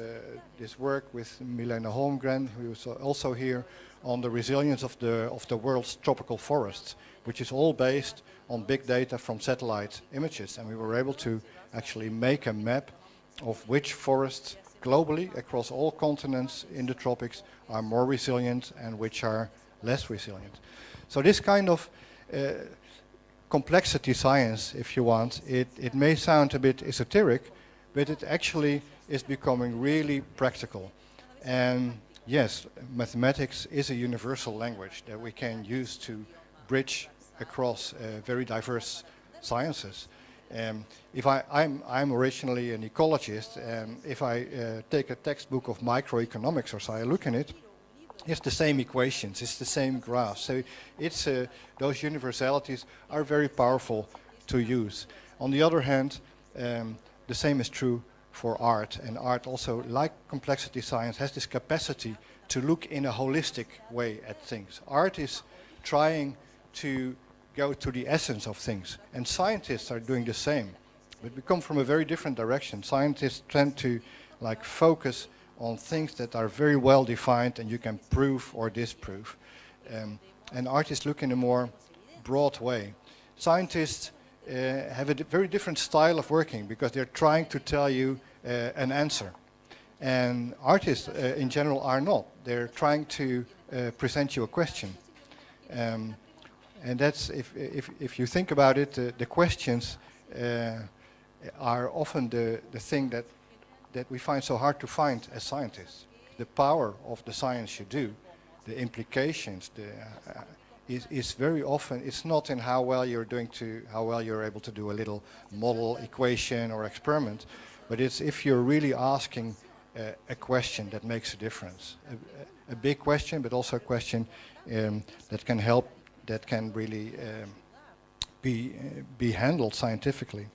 work with Milena Holmgren, who is also here, on the resilience of the world's tropical forests, which is all based on big data from satellite images. And we were able to actually make a map of which forests globally across all continents in the tropics are more resilient and which are less resilient. So this kind of complexity science, if you want, it may sound a bit esoteric, but it actually is becoming really practical. And yes, mathematics is a universal language that we can use to bridge across very diverse sciences. If I'm originally an ecologist, and if I take a textbook of microeconomics or so, I look in it, it's the same equations, it's the same graphs. So it's those universalities are very powerful to use. On the other hand, the same is true for art, and art also, like complexity science, has this capacity to look in a holistic way at things. Art is trying to go to the essence of things, and scientists are doing the same, but we come from a very different direction. Scientists tend to focus on things that are very well defined and you can prove or disprove, and artists look in a more broad way. Scientists have a very different style of working because they're trying to tell you an answer, and artists in general are not. They're trying to present you a question. And that's, if you think about it, the questions are often the thing that we find so hard to find as scientists. The power of the science you do, the implications, is very often, it's not in how well you're able to do a little model, equation or experiment, but it's if you're really asking a question that makes a difference. A big question, but also a question that can help, that can really be handled scientifically.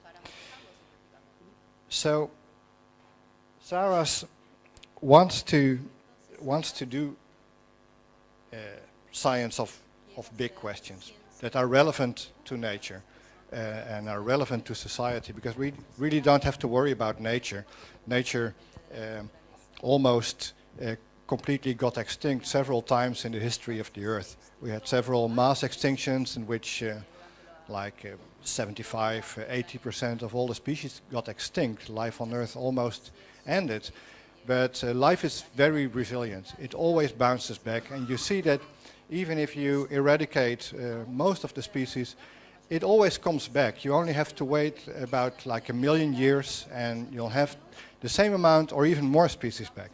So SARAS wants to do science of big questions that are relevant to nature and are relevant to society, because we really don't have to worry about nature. Nature almost completely got extinct several times in the history of the Earth. We had several mass extinctions in which 75–80% of all the species got extinct. Life on Earth almost ended. But life is very resilient. It always bounces back, and you see that even if you eradicate most of the species, it always comes back. You only have to wait about 1 million years and you'll have the same amount or even more species back.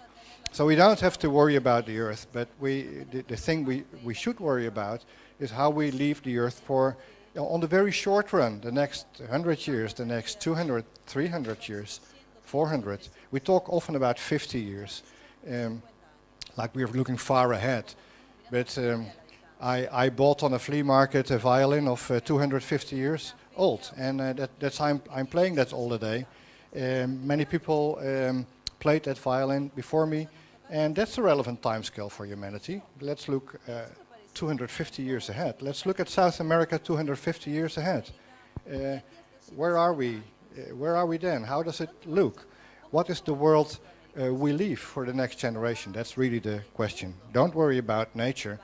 So we don't have to worry about the Earth, but the thing we should worry about is how we leave the Earth for, on the very short run, the next 100 years, the next 200, 300 years, 400. We talk often about 50 years, like we're looking far ahead. But I bought on a flea market a violin of 250 years old, and that's I'm playing that all the day. Many people played that violin before me, and that's a relevant time scale for humanity. Let's look 250 years ahead. Let's look at South America 250 years ahead. Where are we? Where are we then? How does it look? What is the world we leave for the next generation? That's really the question. Don't worry about nature.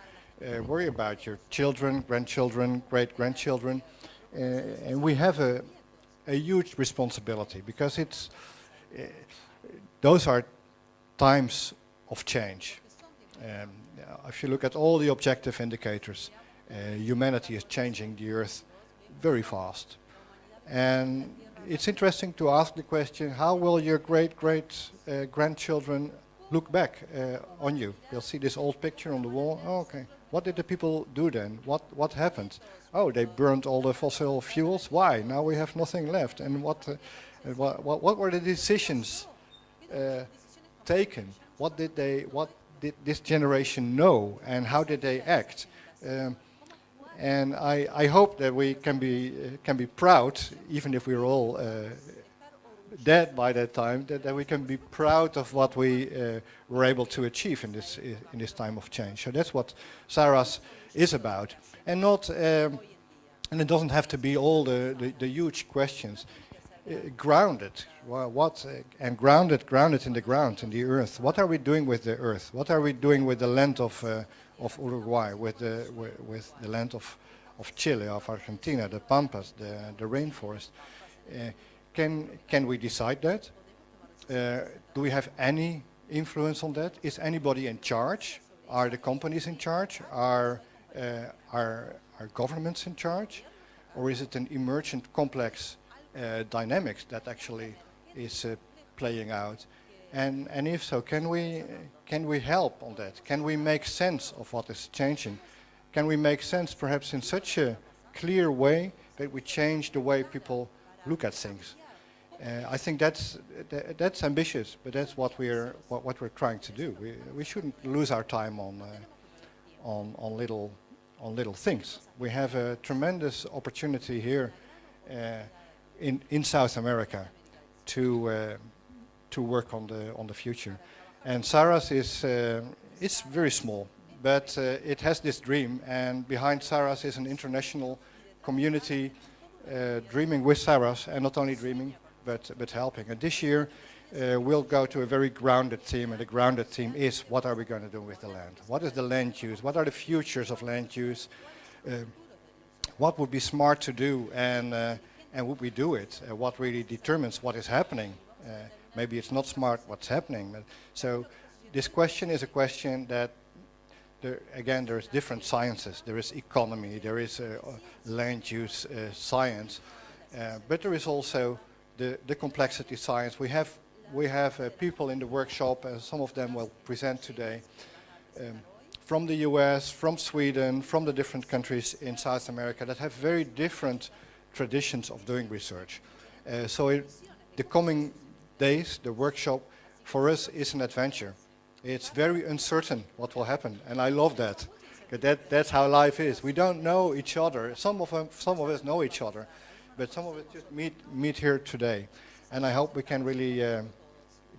Worry about your children, grandchildren, great-grandchildren. And we have a huge responsibility, because those are times of change. If you look at all the objective indicators, humanity is changing the Earth very fast. And it's interesting to ask the question, how will your great-grandchildren look back on you. They'll see this old picture on the wall. Oh, okay. What did the people do then? What happened? Oh, they burned all the fossil fuels. Why? Now we have nothing left. And what were the decisions taken? What did this generation know, and how did they act? And I hope that we can be proud, even if we're all dead by that time, that we can be proud of what we were able to achieve in this time of change. So that's what SARAS is about, and not and it doesn't have to be all the huge questions. Grounded, and grounded in the ground, in the earth. What are we doing with the earth? What are we doing with the land of Uruguay, with the land of Chile, of Argentina, the pampas, the rainforest? Can we decide that? Do we have any influence on that? Is anybody in charge? Are the companies in charge? Are governments in charge? Or is it an emergent complex dynamics that actually is playing out? And if so, can we help on that? Can we make sense of what is changing? Can we make sense perhaps in such a clear way that we change the way people look at things? I think that's ambitious, but that's what we're trying to do. We shouldn't lose our time on little things. We have a tremendous opportunity here in South America to work on the future. And SARAS is very small, but it has this dream, and behind SARAS is an international community dreaming with SARAS, and not only dreaming, but helping. And this year we'll go to a very grounded theme, and the grounded theme is: what are we going to do with the land? What is the land use? What are the futures of land use? What would be smart to do, and would we do it? What really determines what is happening? Maybe it's not smart what's happening. But so this question is a question that, again, there's different sciences. There is economy, there is land use science, but there is also the complexity science. We have people in the workshop, some of them will present today, from the US, from Sweden, from the different countries in South America that have very different traditions of doing research. So the coming days, the workshop, for us is an adventure. It's very uncertain what will happen, and I love that. That's how life is. We don't know each other. Some of us know each other, but some of us just meet here today. And I hope we can really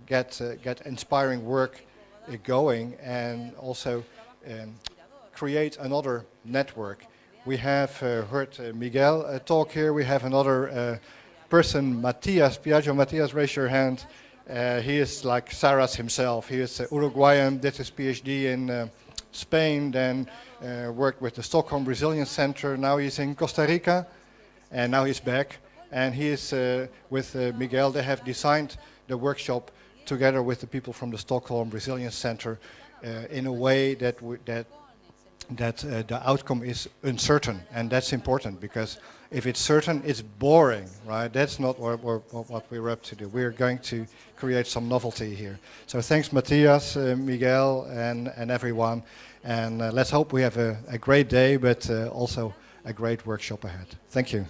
get inspiring work going, and also create another network. We have heard Miguel talk here. We have another person, Matias Piaggio. Matias, raise your hand. He is like SARAS himself. He is Uruguayan, did his PhD in Spain, then worked with the Stockholm Resilience Center. Now he's in Costa Rica, and now he's back. And he is with Miguel. They have designed the workshop together with the people from the Stockholm Resilience Center in a way that the outcome is uncertain, and that's important, because if it's certain, it's boring, right? That's not what we're up to do. We're going to create some novelty here. So thanks, Matthias, Miguel, and everyone. And let's hope we have a great day, but also a great workshop ahead. Thank you.